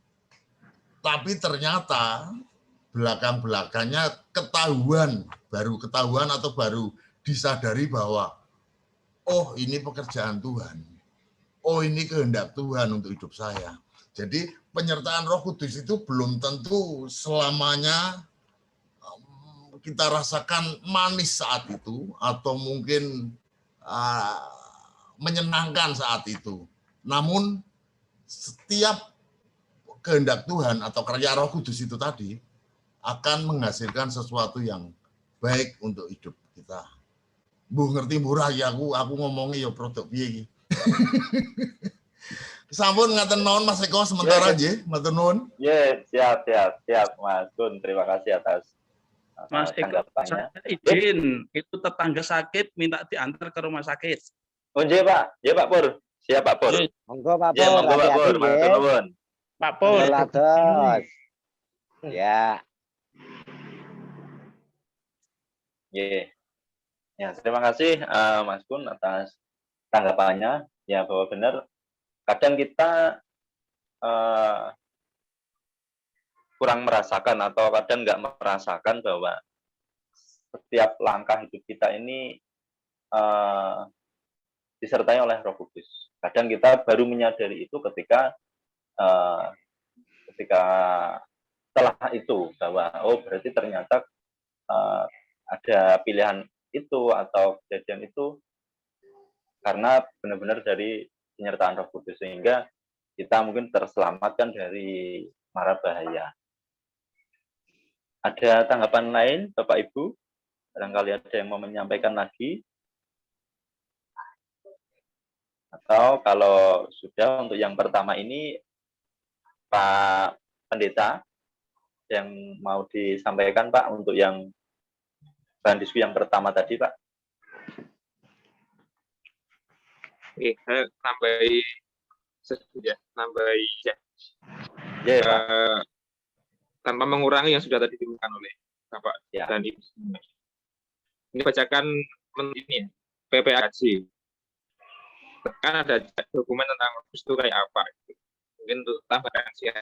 tapi ternyata belakang-belakangnya baru ketahuan atau baru disadari bahwa oh ini pekerjaan Tuhan, oh ini kehendak Tuhan untuk hidup saya. Jadi penyertaan Roh Kudus itu belum tentu selamanya kita rasakan manis saat itu atau mungkin menyenangkan saat itu. Namun setiap kehendak Tuhan atau karya Roh Kudus itu tadi akan menghasilkan sesuatu yang baik untuk hidup kita. Bu ngerti murah ya aku ngomongnya ya produk piye iki. Sampun ngaten naon Mas Eko sementara aja, matur nuwun. Siap Mas Gun, terima kasih atas Mas Eko, saya izin, itu tetangga sakit minta diantar ke rumah sakit. Oh iya Pak Pur. Siap Pak Pur. Monggo Pak Pur. Ya, monggo Pak Pur. Matur nuwun. Pak Pur. Ya. Ya, terima kasih Mas Gun atas tanggapannya. Ya, bahwa benar kadang kita kurang merasakan atau kadang nggak merasakan bahwa setiap langkah hidup kita ini disertai oleh Roh Kudus. Kadang kita baru menyadari itu ketika setelah itu bahwa oh berarti ternyata ada pilihan itu atau kejadian itu karena benar-benar dari penyertaan Roh Kudus, sehingga kita mungkin terselamatkan dari mara bahaya. Ada tanggapan lain, Bapak Ibu? Barangkali ada yang mau menyampaikan lagi? Atau kalau sudah, untuk yang pertama ini, Pak Pendeta, yang mau disampaikan, Pak, untuk yang bahan diskusi yang pertama tadi, Pak. Oke, saya nambahi sedikit ya, Ya, Pak. Tanpa mengurangi yang sudah tadi diungkapkan oleh Bapak dan Ibu. Ini bacakan ini ya, PPAJ. Kan ada dokumen tentang itu kayak apa. Mungkin untuk tambahan sih.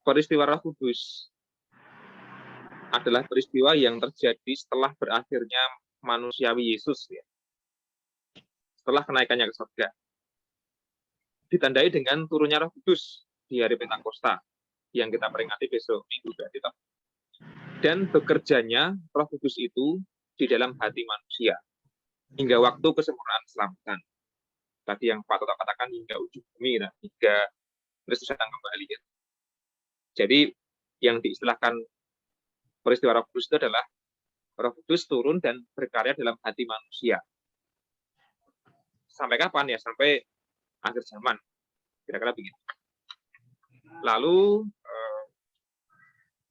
peristiwa Roh Kudus adalah peristiwa yang terjadi setelah berakhirnya manusiawi Yesus, ya. Setelah kenaikannya ke surga. Ditandai dengan turunnya Roh Kudus di hari Pentakosta yang kita peringati besok minggu berarti. Dan bekerjanya Roh Kudus itu di dalam hati manusia hingga waktu kesempurnaan keselamatan. Tadi yang Pak Toto katakan hingga ujung bumi, nah, hingga Kristus datang kembali. Ya. Jadi yang diistilahkan peristiwa Roh Kudus itu adalah Roh Kudus turun dan berkarya dalam hati manusia. Sampai kapan ya? Sampai akhir zaman. Kira-kira begitu. Lalu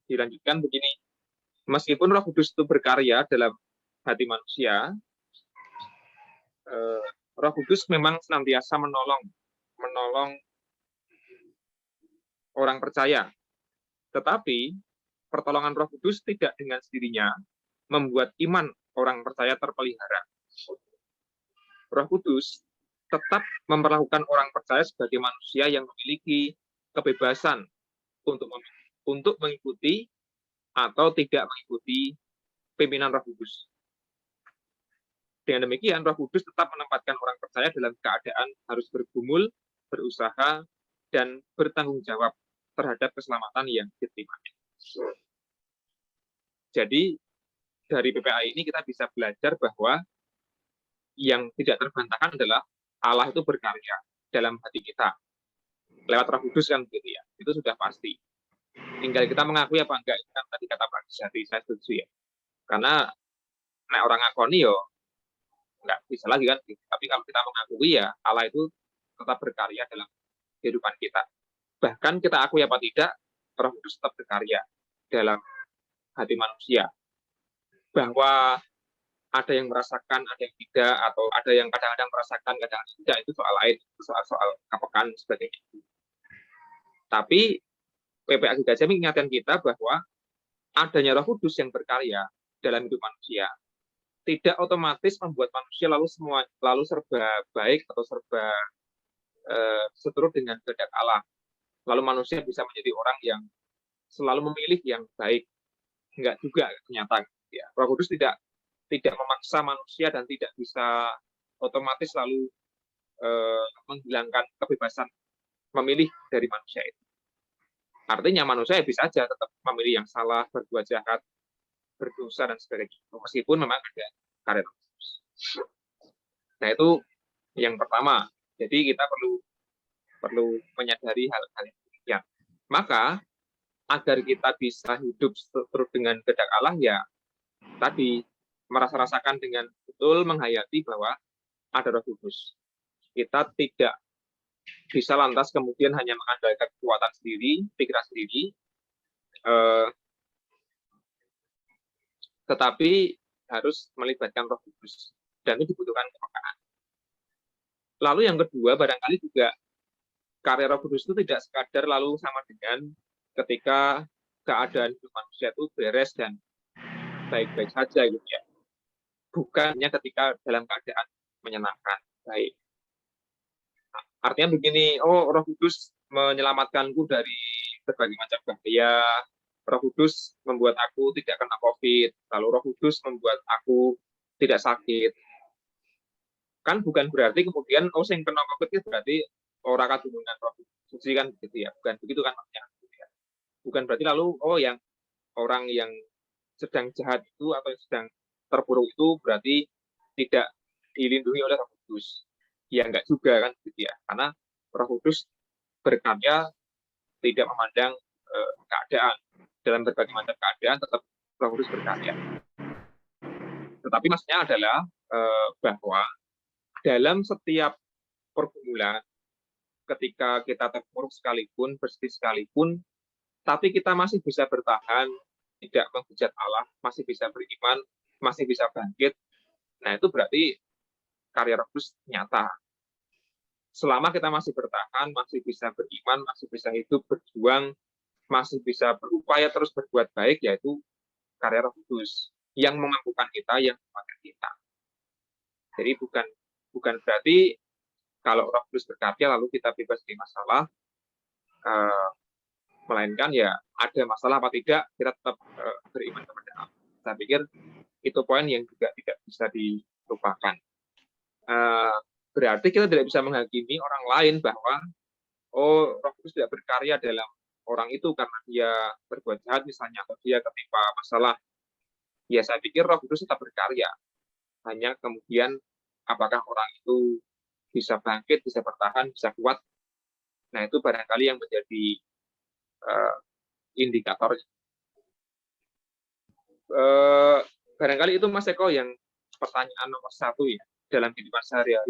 dilanjutkan begini. Meskipun Roh Kudus itu berkarya dalam hati manusia, Roh Kudus memang senantiasa menolong orang percaya. Tetapi pertolongan Roh Kudus tidak dengan sendirinya membuat iman orang percaya terpelihara. Roh Kudus tetap memperlakukan orang percaya sebagai manusia yang memiliki kebebasan untuk mengikuti atau tidak mengikuti pimpinan Roh Kudus. Dengan demikian, Roh Kudus tetap menempatkan orang percaya dalam keadaan harus bergumul, berusaha, dan bertanggung jawab terhadap keselamatan yang diterimanya. Jadi, dari PPA ini kita bisa belajar bahwa yang tidak terbantahkan adalah Allah itu berkarya dalam hati kita. Lewat Roh Kudus kan begitu ya, itu sudah pasti. Tinggal kita mengakui apa enggak, kan tadi kata Pak Jati, saya setuju ya. Karena orang ngakoni yo enggak bisa lagi kan. Tapi kalau kita mengakui ya Allah itu tetap berkarya dalam kehidupan kita. Bahkan kita akui apa tidak, Roh Kudus tetap berkarya dalam hati manusia. Bahwa ada yang merasakan, ada yang tidak, atau ada yang kadang-kadang merasakan, kadang-kadang tidak, itu soal lain, itu soal kepekaan sebagainya. Tapi PPA Gereja Jambi mengingatkan kita bahwa adanya Roh Kudus yang berkarya dalam hidup manusia tidak otomatis membuat manusia lalu serba baik atau serba seturut dengan kehendak Allah. Lalu manusia bisa menjadi orang yang selalu memilih yang baik. Enggak juga ternyata. Ya. Roh Kudus tidak memaksa manusia dan tidak bisa otomatis lalu menghilangkan kebebasan memilih dari manusia itu. Artinya manusia bisa saja tetap memilih yang salah, berbuat jahat, berdosa dan sebagainya. Meskipun memang ada karya Roh Kudus. Nah itu yang pertama. Jadi kita perlu menyadari hal-hal yang demikian. Maka agar kita bisa hidup seturut dengan kehendak Allah ya tadi merasa-rasakan dengan betul menghayati bahwa ada Roh Kudus. Kita tidak bisa lantas kemudian hanya mengandalkan kekuatan sendiri, pikiran sendiri, tetapi harus melibatkan Roh Kudus. Dan itu dibutuhkan kepekaan. Lalu yang kedua, barangkali juga karya Roh Kudus itu tidak sekadar lalu sama dengan ketika keadaan hidup manusia itu beres dan baik-baik saja gitu ya. Bukannya ketika dalam keadaan menyenangkan, baik. Artinya begini, Roh Kudus menyelamatkanku dari berbagai macam bahaya, Roh Kudus membuat aku tidak kena COVID, lalu Roh Kudus membuat aku tidak sakit. Kan bukan berarti kemudian sing kena COVID itu berarti orang kadunungan Roh Suci kan gitu ya, bukan begitu kan maksudnya. Bukan berarti lalu yang orang yang sedang jahat itu atau yang sedang terpuruk itu berarti tidak dilindungi oleh Roh Kudus. Ya enggak juga kan gitu ya. Karena Roh Kudus berkarya tidak memandang keadaan. Dalam berbagai macam keadaan tetap Roh Kudus berkarya. Tetapi maksudnya adalah bahwa dalam setiap pergumulan ketika kita terpuruk sekalipun, bersedih sekalipun, tapi kita masih bisa bertahan, tidak menghujat Allah, masih bisa beriman, masih bisa bangkit. Nah, itu berarti karya Roh Kudus nyata. Selama kita masih bertahan, masih bisa beriman, masih bisa hidup, berjuang, masih bisa berupaya terus berbuat baik, yaitu karya Roh Kudus yang memampukan kita, yang memampukan kita. Jadi bukan berarti kalau Roh Kudus berkarya lalu kita bebas dari masalah, melainkan ya ada masalah apa tidak, kita tetap beriman kepada Allah. Saya pikir itu poin yang juga tidak bisa dilupakan. Berarti kita tidak bisa menghakimi orang lain bahwa Roh Kudus tidak berkarya dalam orang itu karena dia berbuat jahat misalnya, atau dia ketimpa masalah. Ya saya pikir Roh Kudus tetap berkarya. Hanya kemudian apakah orang itu bisa bangkit, bisa bertahan, bisa kuat. Nah itu barangkali yang menjadi indikatornya. Barangkali itu Mas Eko yang pertanyaan nomor 1 ya. Dalam kehidupan sehari-hari,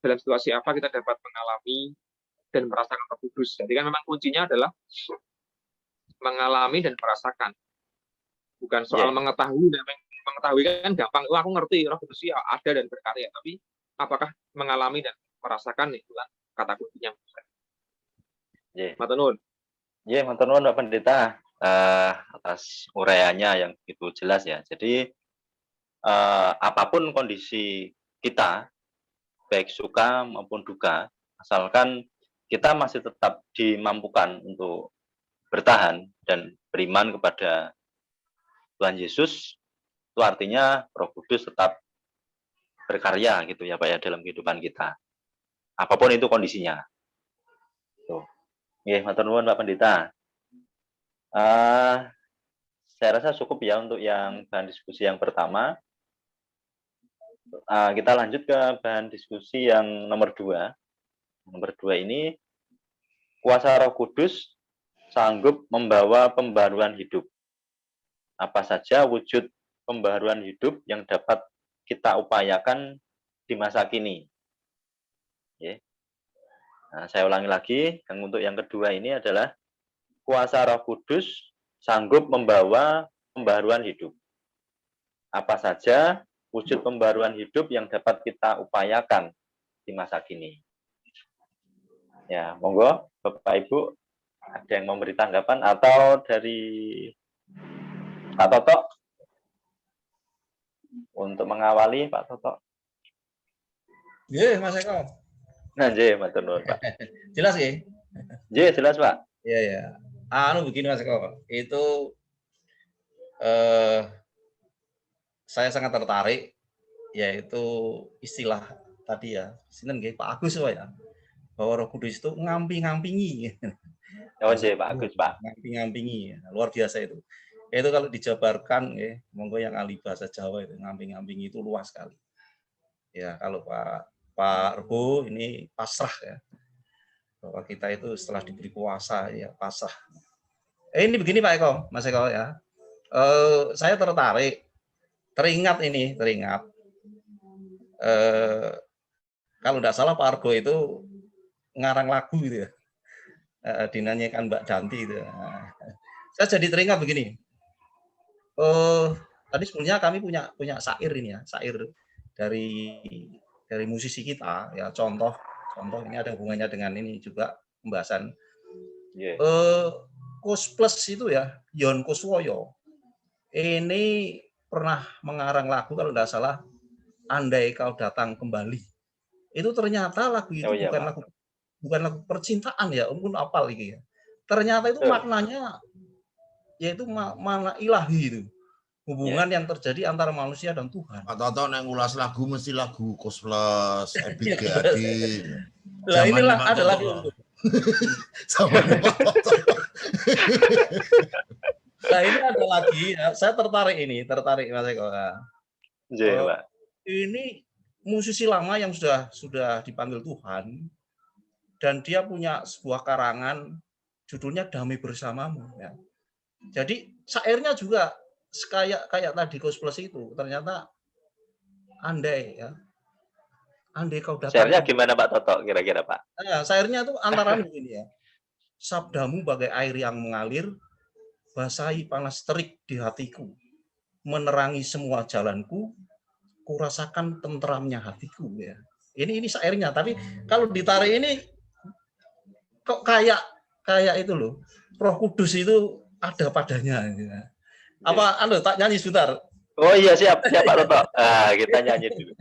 dalam situasi apa kita dapat mengalami dan merasakan Roh Kudus. Jadi kan memang kuncinya adalah mengalami dan merasakan. Bukan soal mengetahui. Mengetahui kan gampang, aku ngerti Roh Kudus ada dan berkarya. Tapi apakah mengalami dan merasakan, itulah kata kuncinya. Matur nuwun. Matur nuwun Pak Pendeta atas uraiannya yang begitu jelas ya. Jadi apapun kondisi kita, baik suka maupun duka, asalkan kita masih tetap dimampukan untuk bertahan dan beriman kepada Tuhan Yesus, itu artinya Roh Kudus tetap berkarya gitu ya Pak ya dalam kehidupan kita. Apapun itu kondisinya. Tuh. Matur nuwun Pak Pendeta. Saya rasa cukup ya untuk yang bahan diskusi yang pertama. Kita lanjut ke bahan diskusi yang nomor 2. Nomor 2 ini, kuasa Roh Kudus sanggup membawa pembaruan hidup. Apa saja wujud pembaruan hidup yang dapat kita upayakan di masa kini? Saya ulangi lagi, untuk yang kedua ini adalah kuasa Roh Kudus sanggup membawa pembaruan hidup. Apa saja wujud pembaruan hidup yang dapat kita upayakan di masa kini? Ya, monggo Bapak Ibu, ada yang memberi tanggapan atau dari Pak Toto untuk mengawali Pak Toto? Mas Eko. Matur nuwun Pak. Jelas ya? Jelas Pak. Iya. Begini Mas Eko, itu saya sangat tertarik, yaitu istilah tadi ya, sinten nggih Pak Agus ya, bahwa Roh Kudus itu ngampi-ngampingi. Pak Agus Pak. Ngampi-ngampingi, luar biasa itu. Itu kalau dijabarkan, monggo yang ahli bahasa Jawa itu ngampi-ngampingi itu luas sekali. Ya kalau Pak Rebo ini pasrah ya, bahwa kita itu setelah diberi kuasa ya pasrah. Ini begini Pak Eko, Mas Eko ya, saya teringat kalau tidak salah Pak Argo itu ngarang lagu gitu ya, dinyanyikan Mbak Danti itu. Saya jadi teringat begini. Tadi sebenarnya kami punya syair ini ya, syair dari musisi kita ya, contoh ini ada hubungannya dengan ini juga pembahasan. Kus Plus itu ya, Yon Kuswoyo ini pernah mengarang lagu kalau tidak salah, Andai Kau Datang Kembali. Itu ternyata lagu itu bukan lagu percintaan ya, mungkin apal gitu ya. Ternyata itu maknanya yaitu makna ilahi itu. Hubungan yang terjadi antara manusia dan Tuhan. Atau yang ngulas lagu mesti lagu Kus Plus, Epic Gadi. Lah inilah adalah Nah ini ada lagi, saya tertarik Mas Eko. Ini musisi lama yang sudah dipanggil Tuhan, dan dia punya sebuah karangan judulnya Damai Bersamamu. Ya. Jadi syairnya juga kayak tadi Kus Plus itu, ternyata andai kau datang. Syairnya gimana Pak Toto kira-kira Pak? Syairnya itu antara begini ya. Sabdamu bagai air yang mengalir, basahi panas terik di hatiku, menerangi semua jalanku, kurasakan tenteramnya hatiku ya. Ini syairnya, tapi kalau ditarik ini kok kayak itu loh. Roh Kudus itu ada padanya. Apa tak nyanyi sebentar? Oh iya siap Pak Toto. Kita nyanyi dulu.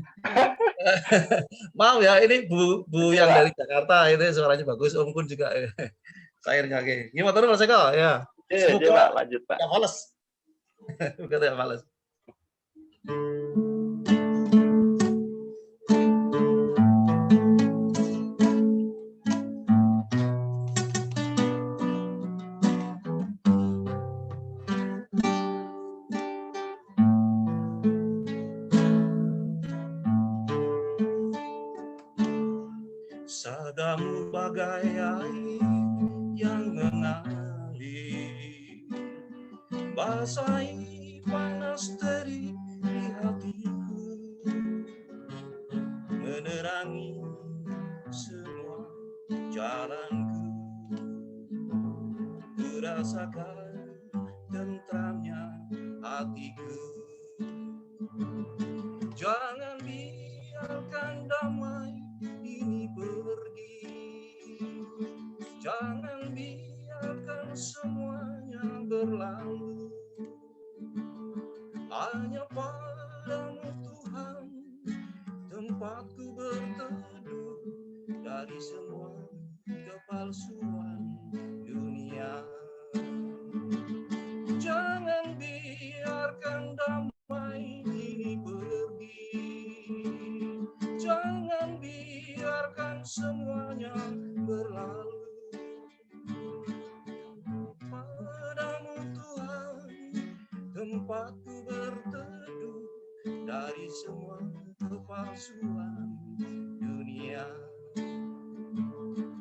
Maaf ya, ini Bu Iya, yang Pak. dari Jakarta, ini suaranya bagus. Om Kun juga cairnya oke. Gimana terus Mas Eko? Ya. Iya, Semoga Pak, lanjut, Pak. ya males. Semoga tidak males. Sadamu bagai air yang mengalir, basahi panas terik di hatiku, menerangi semua jalanku, kurasakan tentramnya hatiku. Jangan biarkan damai ini pergi, jangan biarkan semuanya berlalu. Hanya padamu Tuhan tempatku berteduh dari semua kepalsuan dunia. Jangan biarkan damai ini pergi, jangan biarkan semuanya berlalu. Padamu Tuhan tempatku berteduh dari semua kepalsuan dunia,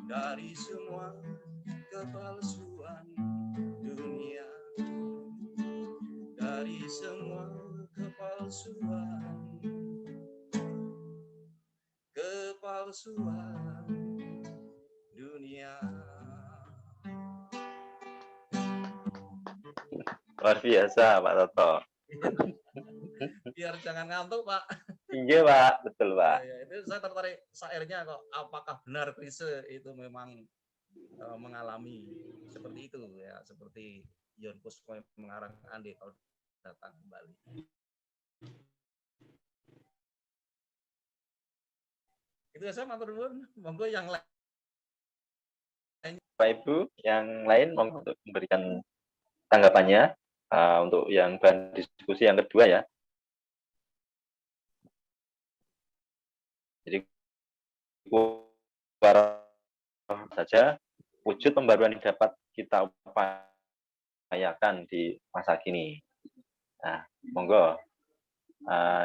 dari semua kepalsuan dunia, dari semua kepalsuan dunia. Luar biasa, Pak Toto. Biar jangan ngantuk, Pak. Iya, Pak. Betul, Pak. Ya, itu saya tertarik syairnya kok. Apakah benar Chrisye itu memang mengalami seperti itu ya, seperti Yon Kusmo yang mengarang Andai Kau Datang Kembali. Itu saya matur nuwun, monggo yang lain. Pak Ibu, yang lain monggo untuk memberikan tanggapannya untuk yang bahan diskusi yang kedua ya. Jadi saja wujud pembaruan yang dapat kita upayakan di masa kini. Nah, monggo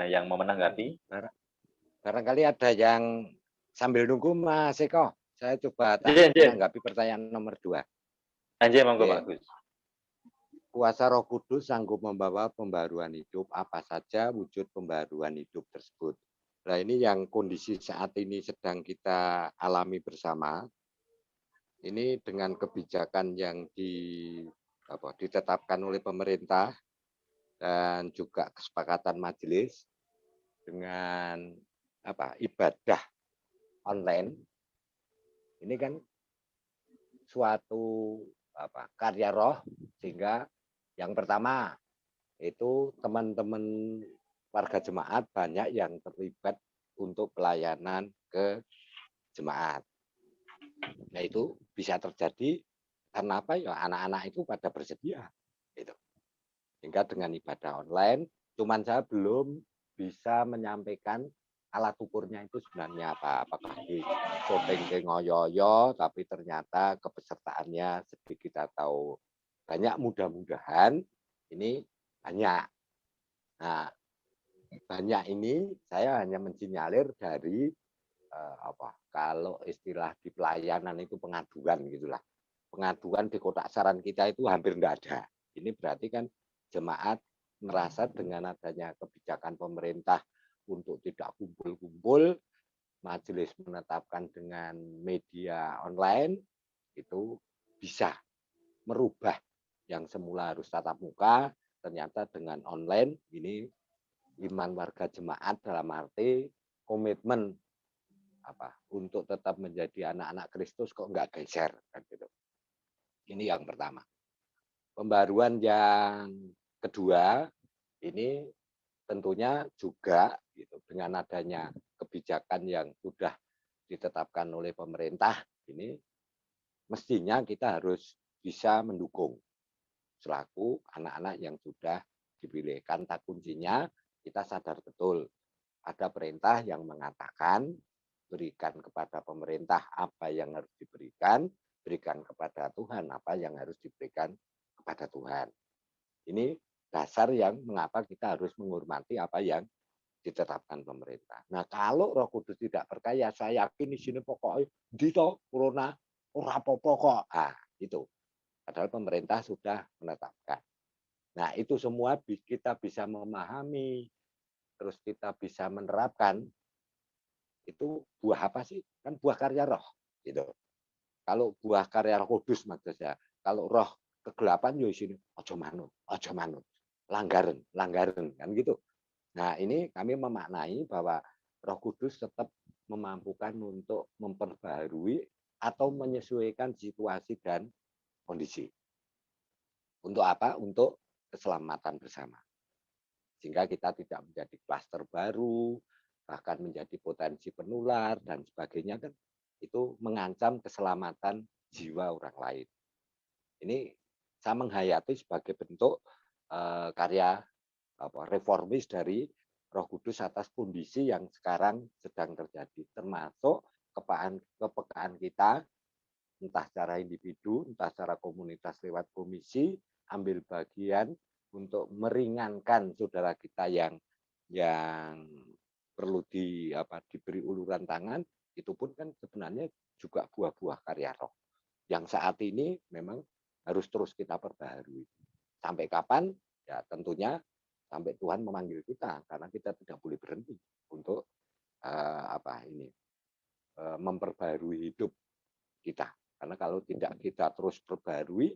yang mau menanggapi. Barangkali ada yang sambil nunggu Mas Eko, saya coba menanggapi pertanyaan nomor 2. Anjir, monggo Pak Gus. Kuasa Roh Kudus sanggup membawa pembaruan hidup, apa saja wujud pembaruan hidup tersebut. Nah, ini yang kondisi saat ini sedang kita alami bersama. Ini dengan kebijakan yang ditetapkan oleh pemerintah dan juga kesepakatan majelis dengan ibadah online. Ini kan suatu karya roh, sehingga yang pertama itu teman-teman warga jemaat banyak yang terlibat untuk pelayanan ke jemaat. Nah, itu bisa terjadi karena apa ya, anak-anak itu pada bersedia gitu. Sehingga dengan ibadah online, cuman saya belum bisa menyampaikan alat ukurnya itu sebenarnya apa. Apakah di syuting ke ngoyoyo, tapi ternyata kepesertaannya sedikit atau banyak, mudah-mudahan ini banyak. Nah, banyak ini saya hanya mensinyalir dari kalau istilah di pelayanan itu pengaduan gitulah. Pengaduan di kotak saran kita itu hampir enggak ada. Ini berarti kan jemaat merasa dengan adanya kebijakan pemerintah untuk tidak kumpul-kumpul, majelis menetapkan dengan media online, itu bisa merubah yang semula harus tatap muka, ternyata dengan online ini iman warga jemaat dalam arti komitmen untuk tetap menjadi anak-anak Kristus kok enggak geser kan gitu. Ini yang pertama. Pembaruan yang kedua ini tentunya juga gitu, dengan adanya kebijakan yang sudah ditetapkan oleh pemerintah ini, mestinya kita harus bisa mendukung selaku anak-anak yang sudah dipilih. Kata kuncinya kita sadar betul ada perintah yang mengatakan berikan kepada pemerintah apa yang harus diberikan, berikan kepada Tuhan apa yang harus diberikan kepada Tuhan. Ini dasar yang mengapa kita harus menghormati apa yang ditetapkan pemerintah. Nah, kalau Roh Kudus tidak perkaya, saya yakin di sini pokoknya dito corona ora apa-apa kok. Ah, itu. Padahal pemerintah sudah menetapkan. Nah, itu semua kita bisa memahami, terus kita bisa menerapkan. Itu buah apa sih? Kan buah karya Roh, gitu. Kalau buah karya Roh Kudus maksudnya, kalau roh kegelapan yo sini ojo manut, langgaran kan gitu. Nah, ini kami memaknai bahwa Roh Kudus tetap memampukan untuk memperbaharui atau menyesuaikan situasi dan kondisi. Untuk apa? Untuk keselamatan bersama. Sehingga kita tidak menjadi klaster baru, bahkan menjadi potensi penular dan sebagainya, kan itu mengancam keselamatan jiwa orang lain. Ini saya menghayati sebagai bentuk karya reformis dari Roh Kudus atas kondisi yang sekarang sedang terjadi, termasuk kepekaan kita, entah secara individu, entah secara komunitas lewat komisi, ambil bagian untuk meringankan saudara kita yang perlu diberi uluran tangan, itu pun kan sebenarnya juga buah-buah karya Roh yang saat ini memang harus terus kita perbaharui. Sampai kapan? Ya tentunya sampai Tuhan memanggil kita, karena kita tidak boleh berhenti untuk memperbaharui hidup kita. Karena kalau tidak kita terus perbaharui,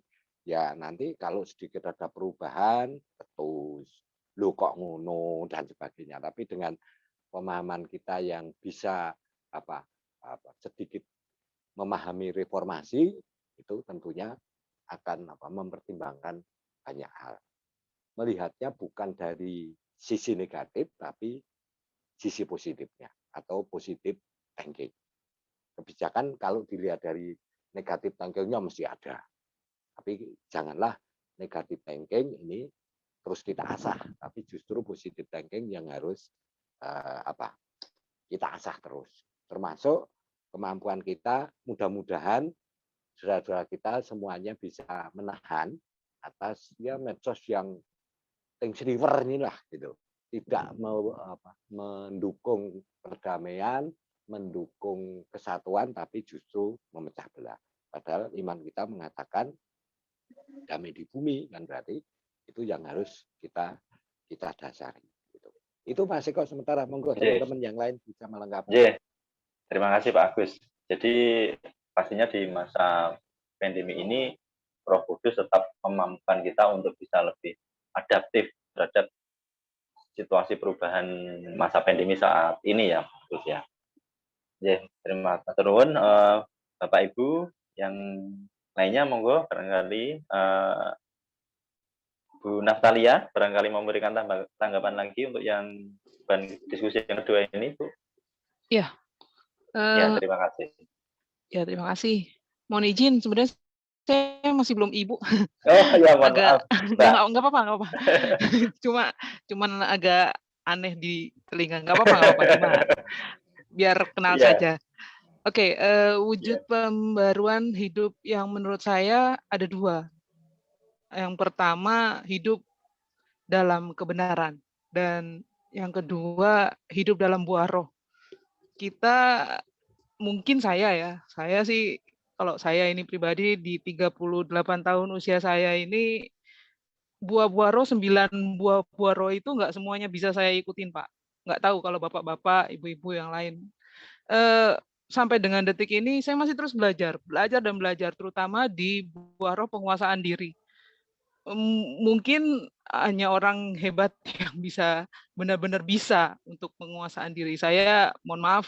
ya nanti kalau sedikit ada perubahan, terus lu kok ngono dan sebagainya. Tapi dengan pemahaman kita yang bisa sedikit memahami reformasi, itu tentunya akan mempertimbangkan banyak hal. Melihatnya bukan dari sisi negatif, tapi sisi positifnya atau positif thinking. Kebijakan kalau dilihat dari negatif thinkingnya mesti ada, tapi janganlah negatif thinking ini terus kita asah, tapi justru positif thinking yang harus kita asah terus. Termasuk kemampuan kita, mudah-mudahan saudara-saudara kita semuanya bisa menahan atas medsos yang river inilah gitu, tidak mendukung perdamaian, mendukung kesatuan, tapi justru memecah belah. Padahal iman kita mengatakan damai di bumi, kan berarti itu yang harus kita dasari. Gitu. Itu Mas Eko sementara, monggo teman-teman yang lain bisa melengkapi. Terima kasih Pak Agus. Jadi pastinya di masa pandemi ini Roh Kudus tetap memampukan kita untuk bisa lebih adaptif terhadap situasi perubahan masa pandemi saat ini ya, Pak Agus ya. Terima kasih Bapak Ibu yang lainnya, monggo barangkali Bu Naftalia barangkali memberikan tanggapan lagi untuk yang diskusi yang kedua ini, Bu. Ya. Terima kasih. Ya, terima kasih. Mohon izin, sebenarnya saya masih belum ibu. Oh ya, mohon maaf. Nggak apa-apa. Cuman agak aneh di telinga. Nggak apa-apa. Cuma biar kenal saja. Oke, wujud pembaruan hidup yang menurut saya ada dua. Yang pertama, hidup dalam kebenaran. Dan yang kedua, hidup dalam buah roh. Kita, mungkin saya sih, kalau saya ini pribadi di 38 tahun usia saya ini, buah-buah roh, 9 buah roh itu nggak semuanya bisa saya ikutin, Pak. Nggak tahu kalau bapak-bapak, ibu-ibu yang lain. Sampai dengan detik ini, saya masih terus belajar, terutama di buah roh penguasaan diri. Mungkin hanya orang hebat yang bisa benar-benar bisa untuk penguasaan diri. Saya, mohon maaf,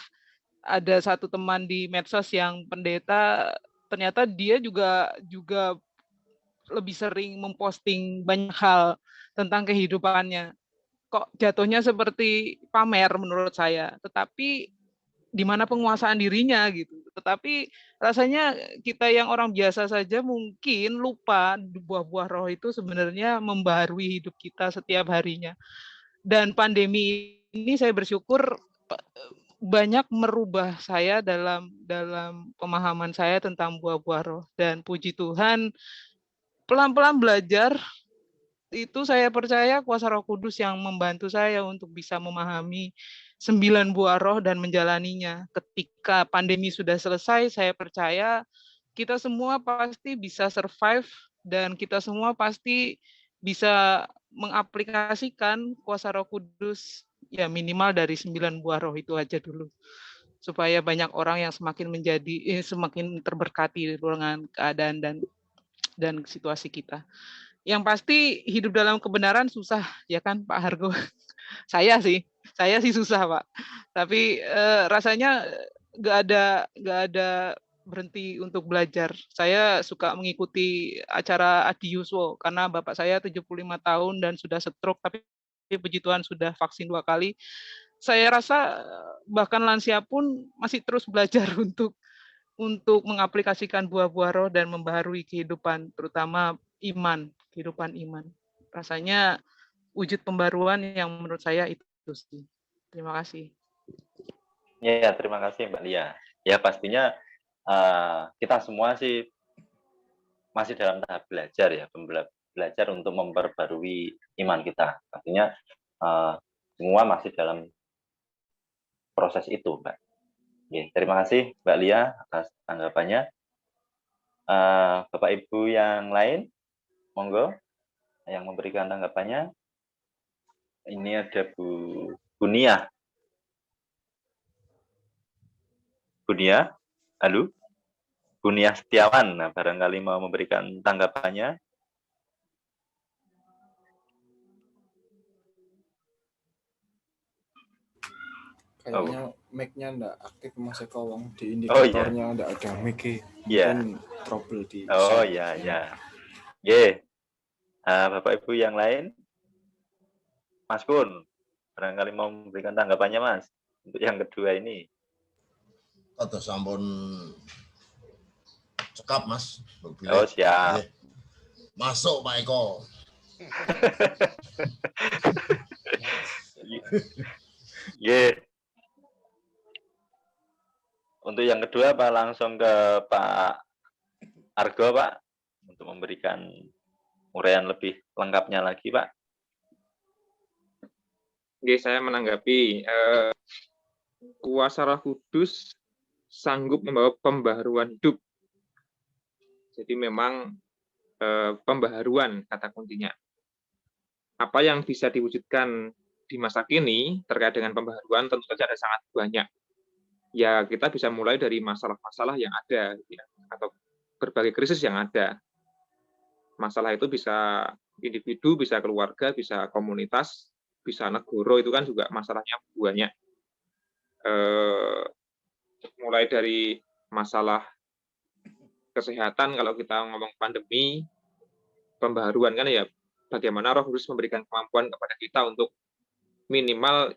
ada satu teman di medsos yang pendeta, ternyata dia juga lebih sering memposting banyak hal tentang kehidupannya. kok jatuhnya seperti pamer menurut saya, tetapi di mana penguasaan dirinya gitu. Tetapi rasanya kita yang orang biasa saja mungkin lupa buah-buah roh itu sebenarnya membaharui hidup kita setiap harinya. Dan pandemi ini saya bersyukur banyak merubah saya dalam pemahaman saya tentang buah-buah roh, dan puji Tuhan pelan-pelan belajar itu saya percaya kuasa Roh Kudus yang membantu saya untuk bisa memahami 9 buah roh dan menjalaninya. Ketika pandemi sudah selesai, saya percaya kita semua pasti bisa survive dan kita semua pasti bisa mengaplikasikan kuasa Roh Kudus ya minimal dari 9 buah roh itu aja dulu. Supaya banyak orang yang semakin terberkati dengan keadaan dan situasi kita. Yang pasti hidup dalam kebenaran susah, ya kan Pak Hargo? Saya sih susah Pak. Tapi rasanya nggak ada berhenti untuk belajar. Saya suka mengikuti acara Adi Yuswo karena bapak saya 75 tahun dan sudah stroke, tapi puji Tuhan sudah vaksin 2 kali. Saya rasa bahkan lansia pun masih terus belajar untuk mengaplikasikan buah-buah roh dan membaharui kehidupan, terutama kehidupan iman. Rasanya wujud pembaruan yang menurut saya itu sih. Terima kasih. Ya, terima kasih Mbak Lia. Ya pastinya kita semua sih masih dalam tahap belajar ya, belajar untuk memperbarui iman kita. Artinya semua masih dalam proses itu, Mbak. Oke, terima kasih Mbak Lia atas tanggapannya. Bapak Ibu yang lain, monggo yang memberikan tanggapannya. Ini ada Bu Bunia. Bunia, halo? Bunia Setiawan, nah, barangkali mau memberikan tanggapannya. Kayaknya mic-nya enggak aktif Mas Eko, wong di indikatornya enggak ada mic. Mungkin trouble di Oh ya. Ye. Bapak Ibu yang lain, Mas Kun, barangkali mau memberikan tanggapannya Mas untuk yang kedua ini. Atau sampun cekap Mas. Oh siap. Masuk Pak Eko. Ye. Untuk yang kedua Pak langsung ke Pak Argo Pak untuk memberikan uraian lebih lengkapnya lagi Pak. Oke, saya menanggapi kuasa Roh Kudus sanggup membawa pembaharuan hidup. Jadi memang pembaharuan kata kuncinya. Apa yang bisa diwujudkan di masa kini terkait dengan pembaharuan tentu saja ada sangat banyak. Ya kita bisa mulai dari masalah-masalah yang ada ya, atau berbagai krisis yang ada. Masalah itu bisa individu, bisa keluarga, bisa komunitas, bisa negara, itu kan juga masalahnya banyak. Mulai dari masalah kesehatan, kalau kita ngomong pandemi, pembaharuan kan ya bagaimana Roh Kudus memberikan kemampuan kepada kita untuk minimal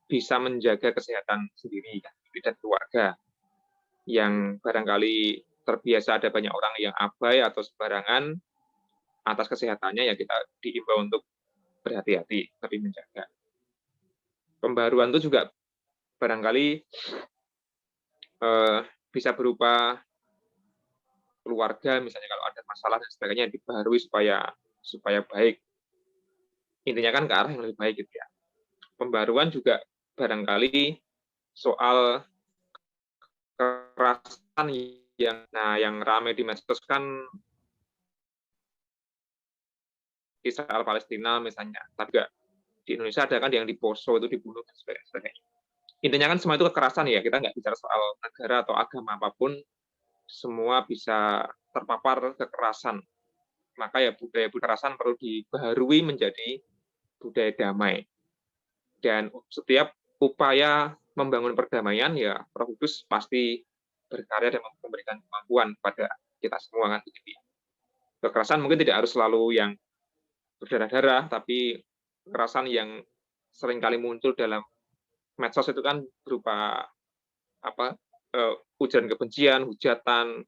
bisa menjaga kesehatan sendiri dan keluarga. Yang barangkali terbiasa ada banyak orang yang abai atau sembarangan atas kesehatannya, ya kita diimbau untuk berhati-hati, lebih menjaga. Pembaharuan itu juga barangkali bisa berupa keluarga, misalnya kalau ada masalah dan sebagainya dibaharui supaya baik. Intinya kan ke arah yang lebih baik gitu ya. Pembaharuan juga barangkali soal kekerasan yang ramai di medsos kan Israel Palestina misalnya, tapi juga di Indonesia ada kan yang di Poso itu dibunuh dan sebagainya. Intinya kan semua itu kekerasan ya, kita nggak bicara soal negara atau agama apapun, semua bisa terpapar kekerasan. Maka ya budaya kekerasan perlu dibaharui menjadi budaya damai. Dan setiap upaya membangun perdamaian ya Roh Kudus pasti berkarya dan memberikan kemampuan pada kita semua kan. Kekerasan mungkin tidak harus selalu yang berdarah-darah, tapi kekerasan yang seringkali muncul dalam medsos itu kan berupa ujaran kebencian, hujatan,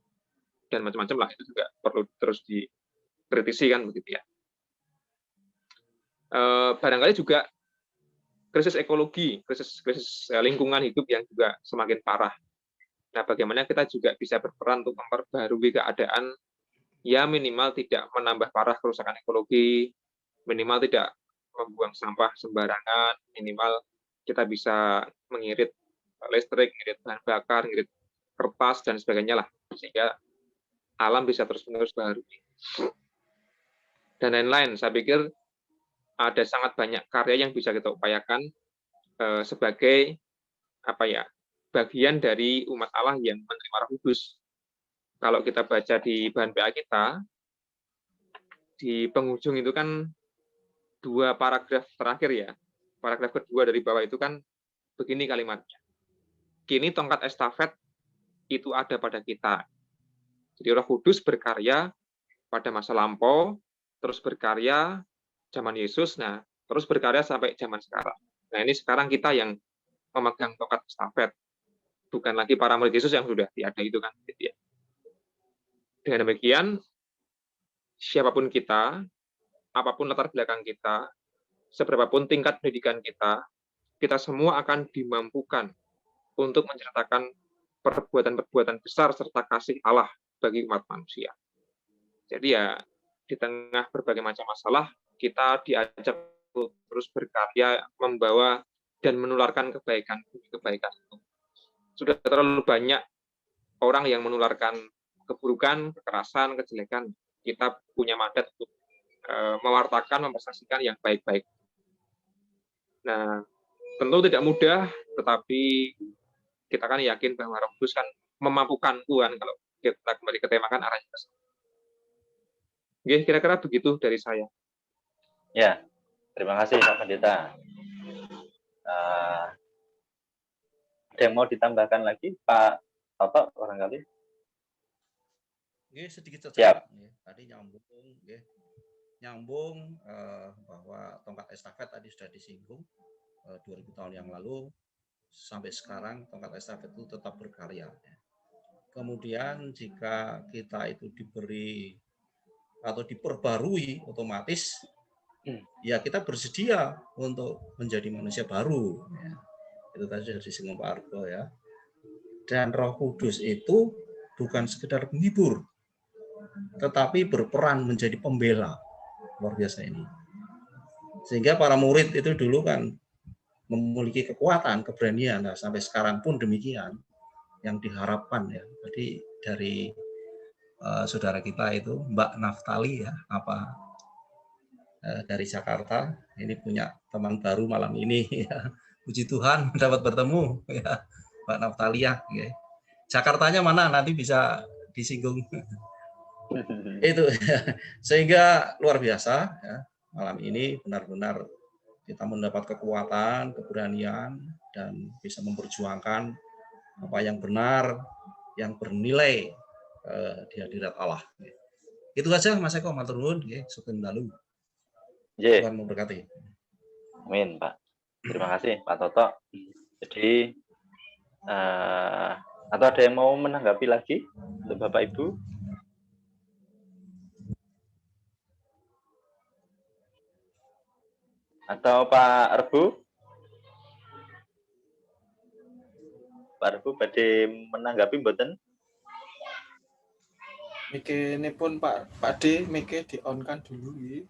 dan macam-macam lah. Itu juga perlu terus dikritisi kan begitu ya. Barangkali juga krisis ekologi, krisis lingkungan hidup yang juga semakin parah. Nah, bagaimana kita juga bisa berperan untuk memperbarui keadaan, ya minimal tidak menambah parah kerusakan ekologi, minimal tidak membuang sampah sembarangan, minimal kita bisa mengirit listrik, mengirit bahan bakar, mengirit kertas, dan sebagainya lah, sehingga alam bisa terus-menerus baru. Dan lain-lain, saya pikir ada sangat banyak karya yang bisa kita upayakan sebagai bagian dari umat Allah yang menerima Roh Kudus. Kalau kita baca di bahan PA kita, di penghujung itu kan 2 paragraf terakhir ya. Paragraf kedua dari bawah itu kan begini kalimatnya. Kini tongkat estafet itu ada pada kita. Jadi Roh Kudus berkarya pada masa lampau, terus berkarya zaman Yesus, nah terus berkarya sampai zaman sekarang. Nah ini sekarang kita yang memegang tongkat estafet. Bukan lagi para murid Yesus yang sudah tiada itu kan. Dengan demikian, siapapun kita, apapun latar belakang kita, seberapapun tingkat pendidikan kita semua akan dimampukan untuk menceritakan perbuatan-perbuatan besar serta kasih Allah bagi umat manusia. Jadi ya, di tengah berbagai macam masalah, kita diajak terus berkarya, membawa dan menularkan kebaikan itu. Sudah terlalu banyak orang yang menularkan keburukan, kekerasan, kejelekan. Kita punya mandat untuk mewartakan, mempresentasikan yang baik-baik. Nah, tentu tidak mudah, tetapi kita kan yakin bahwa Roh Kudus kan memampukan Tuhan kalau kita kembali ke tema kan arahnya. Oke, kira-kira begitu dari saya. Ya, terima kasih Pak Pendeta. Ada yang mau ditambahkan lagi, Pak Toto barangkali? Sedikit saja. Siap. Tadi nyambung bahwa tongkat estafet tadi sudah disinggung 2000 tahun yang lalu sampai sekarang tongkat estafet itu tetap berkarya. Kemudian jika kita itu diberi atau diperbarui otomatis ya kita bersedia untuk menjadi manusia baru. Itu tadi sudah disinggung Pak Argo ya. Dan Roh Kudus itu bukan sekedar penghibur, tetapi berperan menjadi pembela. Luar biasa ini. Sehingga para murid itu dulu kan memiliki kekuatan, keberanian. Nah, sampai sekarang pun demikian yang diharapkan ya. Jadi dari saudara kita itu Mbak Naftali ya, dari Jakarta, ini punya teman baru malam ini ya. Puji Tuhan dapat bertemu ya Mbak Naftalia. Ya. Jakartanya mana nanti bisa disinggung. Itu sehingga luar biasa ya, malam ini benar-benar kita mendapat kekuatan, keberanian dan bisa memperjuangkan apa yang benar, yang bernilai di hadirat Allah. Itu saja Mas Eko, matur nuwun nggih, sugeng dalu. Tuhan memberkati. Amin, Pak. Terima kasih Pak Toto. Jadi atau ada yang mau menanggapi lagi untuk Bapak Ibu? Atau Pak Rebu? Pak Rebu badhe menanggapi mboten? Mike ini pun Pak D, Mike di on kan dulu ya.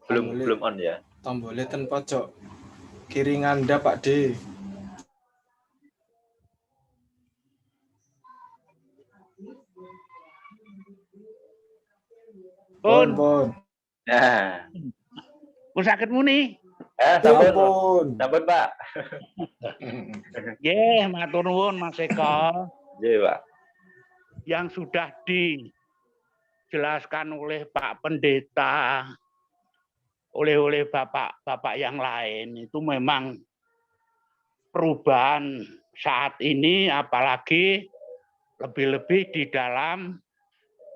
Belum on ya. Tombolnya ten pojok kiri nganda Pak D. Pun. Nah. Pun sakit muni. Sampun Pak. Nggih, matur nuwun Mas Eko. Nggih, Pak. Yang sudah dijelaskan oleh Pak Pendeta, oleh bapak-bapak yang lain itu memang perubahan saat ini, apalagi lebih-lebih di dalam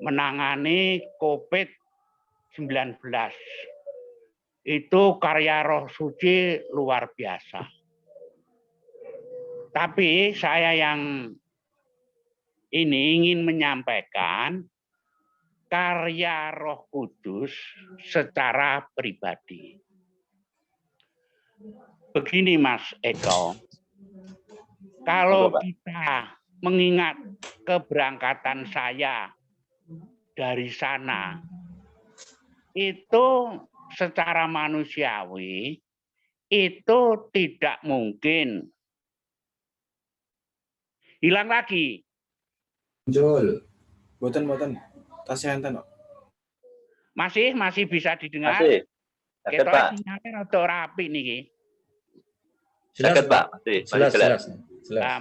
menangani COVID-19. Itu karya Roh Suci luar biasa. Tapi saya yang ini ingin menyampaikan karya Roh Kudus secara pribadi. Begini Mas Eko, kalau kita mengingat keberangkatan saya dari sana, itu secara manusiawi itu tidak mungkin hilang lagi. Jol, boten, tasih enten. Masih bisa didengar. Masih. Kita sinyalnya rada rapi niki. Jelas, Pak. Jelas.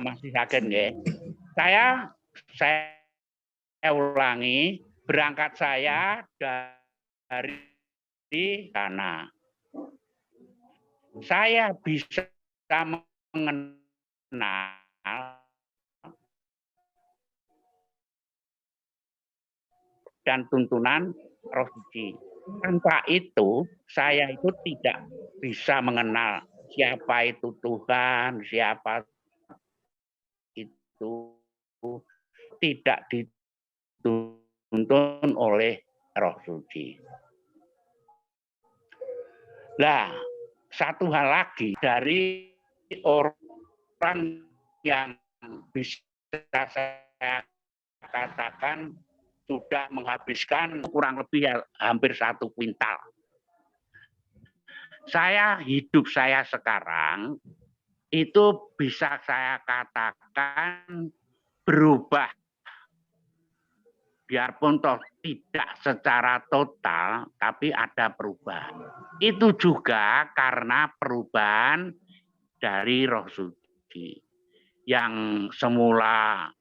Masih sakit nggih. Saya ulangi, berangkat saya dari sana. Saya bisa mengenal dan tuntunan Roh Suci. Tanpa itu, saya itu tidak bisa mengenal siapa itu Tuhan, siapa itu tidak dituntun oleh Roh Suci. Nah, satu hal lagi dari orang yang bisa saya katakan sudah menghabiskan kurang lebih hampir 1 kuintal. Hidup saya sekarang itu bisa saya katakan berubah. Biarpun toh tidak secara total, tapi ada perubahan. Itu juga karena perubahan dari Roh Suci. Yang semula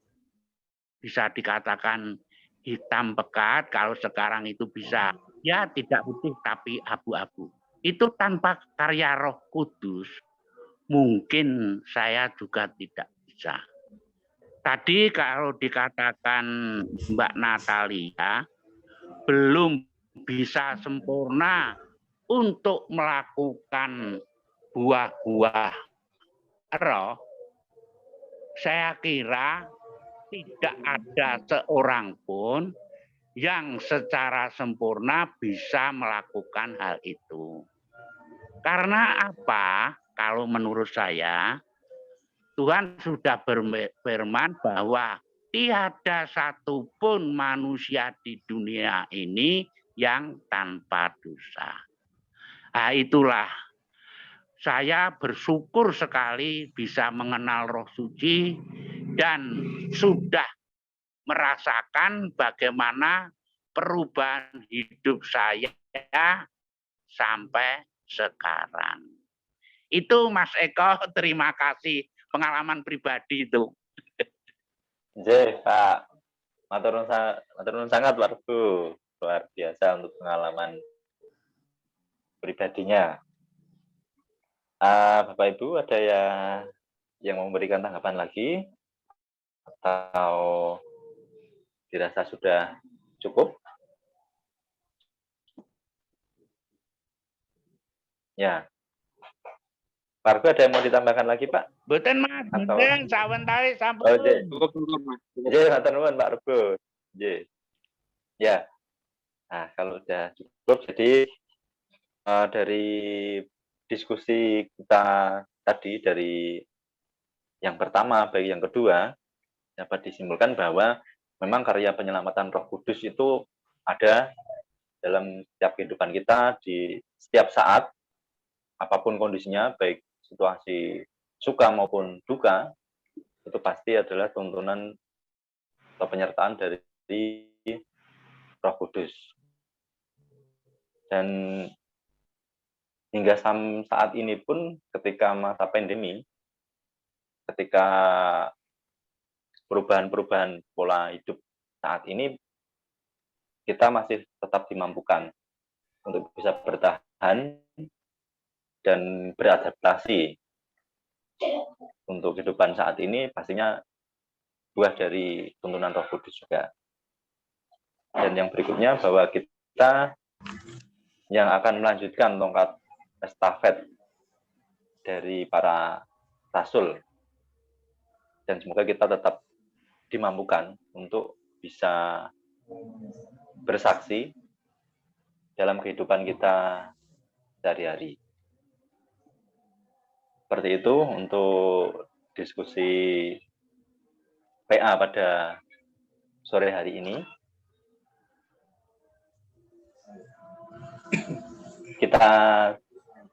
bisa dikatakan hitam pekat, kalau sekarang itu bisa, ya tidak putih tapi abu-abu. Itu tanpa karya Roh Kudus, mungkin saya juga tidak bisa. Tadi kalau dikatakan Mbak Natalia, belum bisa sempurna untuk melakukan buah-buah roh, saya kira tidak ada seorang pun yang secara sempurna bisa melakukan hal itu. Karena apa? Kalau menurut saya, Tuhan sudah berfirman bahwa tiada satupun manusia di dunia ini yang tanpa dosa. Nah, itulah saya bersyukur sekali bisa mengenal Roh Suci dan sudah merasakan bagaimana perubahan hidup saya sampai sekarang. Itu Mas Eko, terima kasih pengalaman pribadi itu. Nggih, Pak. Matur nuwun sangat warga, luar biasa untuk pengalaman pribadinya. Bapak Ibu, ada yang memberikan tanggapan lagi atau dirasa sudah cukup? Ya. Pak Argo, ada yang mau ditambahkan lagi, Pak? Mboten, Mas. Mboten, sawentawis sampun. Oh, nggih, matur nuwun Pak Argo. Nggih. Ya. Nah, kalau sudah cukup, jadi dari diskusi kita tadi, dari yang pertama baik yang kedua, dapat disimpulkan bahwa memang karya penyelamatan Roh Kudus itu ada dalam setiap kehidupan kita di setiap saat, apapun kondisinya, baik situasi suka maupun duka, itu pasti adalah tuntunan atau penyertaan dari Roh Kudus. Dan hingga saat ini pun, ketika masa pandemi, ketika perubahan-perubahan pola hidup saat ini, kita masih tetap dimampukan untuk bisa bertahan dan beradaptasi untuk kehidupan saat ini pastinya buah dari tuntunan Roh Kudus juga. Dan yang berikutnya bahwa kita yang akan melanjutkan tongkat estafet dari para rasul. Dan semoga kita tetap dimampukan untuk bisa bersaksi dalam kehidupan kita sehari-hari. Seperti itu untuk diskusi PA pada sore hari ini. Kita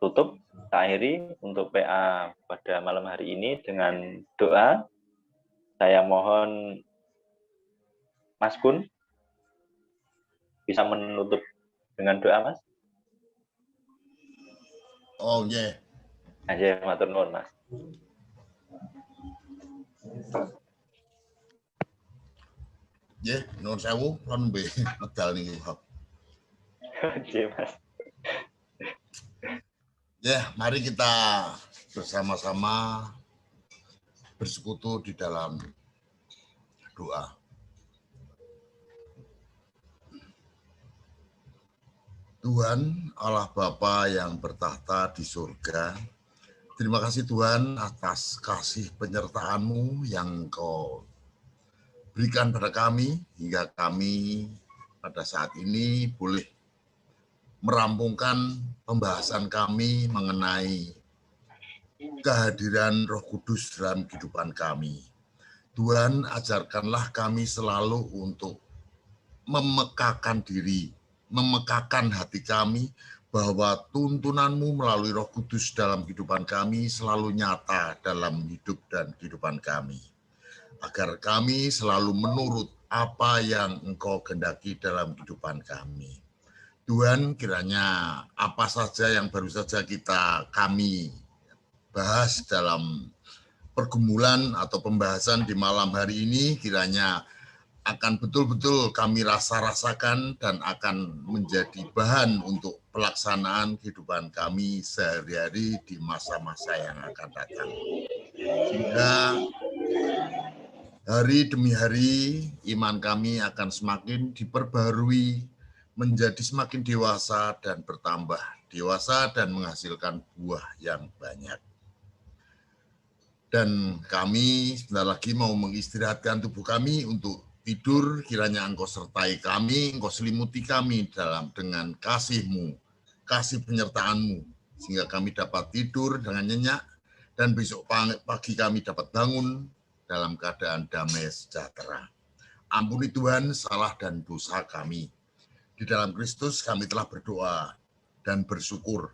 tutup, kita akhiri untuk PA pada malam hari ini dengan doa. Saya mohon Mas Kun bisa menutup dengan doa, Mas. Oh, nggih. Nggih, matur nuwun, Mas. Nggih, nuwun sewu, lan nggih medal niki, Pak. Nggih, Mas. Ya, mari kita bersama-sama bersekutu di dalam doa. Tuhan Allah Bapa yang bertahta di surga, terima kasih Tuhan atas kasih penyertaan-Mu yang Engkau berikan pada kami, hingga kami pada saat ini boleh merampungkan pembahasan kami mengenai kehadiran Roh Kudus dalam kehidupan kami. Tuhan, ajarkanlah kami selalu untuk memekakan diri, memekakan hati kami, bahwa tuntunan-Mu melalui Roh Kudus dalam kehidupan kami selalu nyata dalam hidup dan kehidupan kami. Agar kami selalu menurut apa yang Engkau kehendaki dalam kehidupan kami. Tuhan, kiranya apa saja yang baru saja kami bahas dalam pergumulan atau pembahasan di malam hari ini, kiranya akan betul-betul kami rasakan dan akan menjadi bahan untuk pelaksanaan kehidupan kami sehari-hari di masa-masa yang akan datang. Sehingga hari demi hari iman kami akan semakin diperbarui, menjadi semakin dewasa dan bertambah dewasa dan menghasilkan buah yang banyak. Dan kami sebentar lagi mau mengistirahatkan tubuh kami untuk tidur, kiranya Engkau sertai kami, Engkau selimuti kami dengan kasih-Mu, kasih penyertaan-Mu, sehingga kami dapat tidur dengan nyenyak, dan besok pagi kami dapat bangun dalam keadaan damai sejahtera. Ampuni Tuhan salah dan dosa kami. Di dalam Kristus kami telah berdoa dan bersyukur.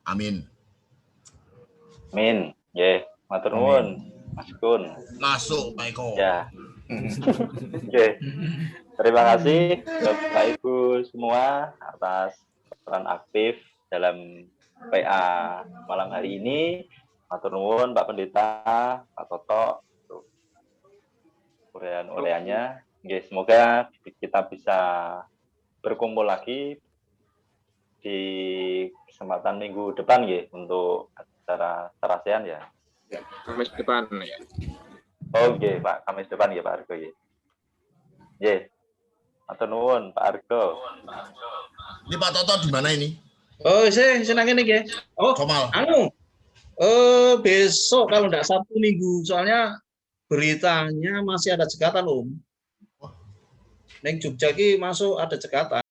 Amin. Amin. Nggih, matur nuwun, Mas Kun. Masuk, Pak Eko. Ya. Oke. Terima kasih Bapak Ibu semua atas peran aktif dalam PA malam hari ini. Matur nuwun Pak Pendeta, Pak Toto untuk uraian-uraiannya. Nggih, semoga kita bisa berkumpul lagi di kesempatan minggu depan nggih untuk acara terasean ya. Ya, Kamis depan ya. Oke, Pak, Kamis depan ya Pak Argo ya. Nggih. Matur nuwun Pak Argo. Ini Pak Toto di mana ini? Oh, saya senang ini ya. Oh, Komal. Besok kalau enggak Sabtu Minggu, soalnya beritanya masih ada cekatan, Om. Neng Jogja ki masuk ada cekatan.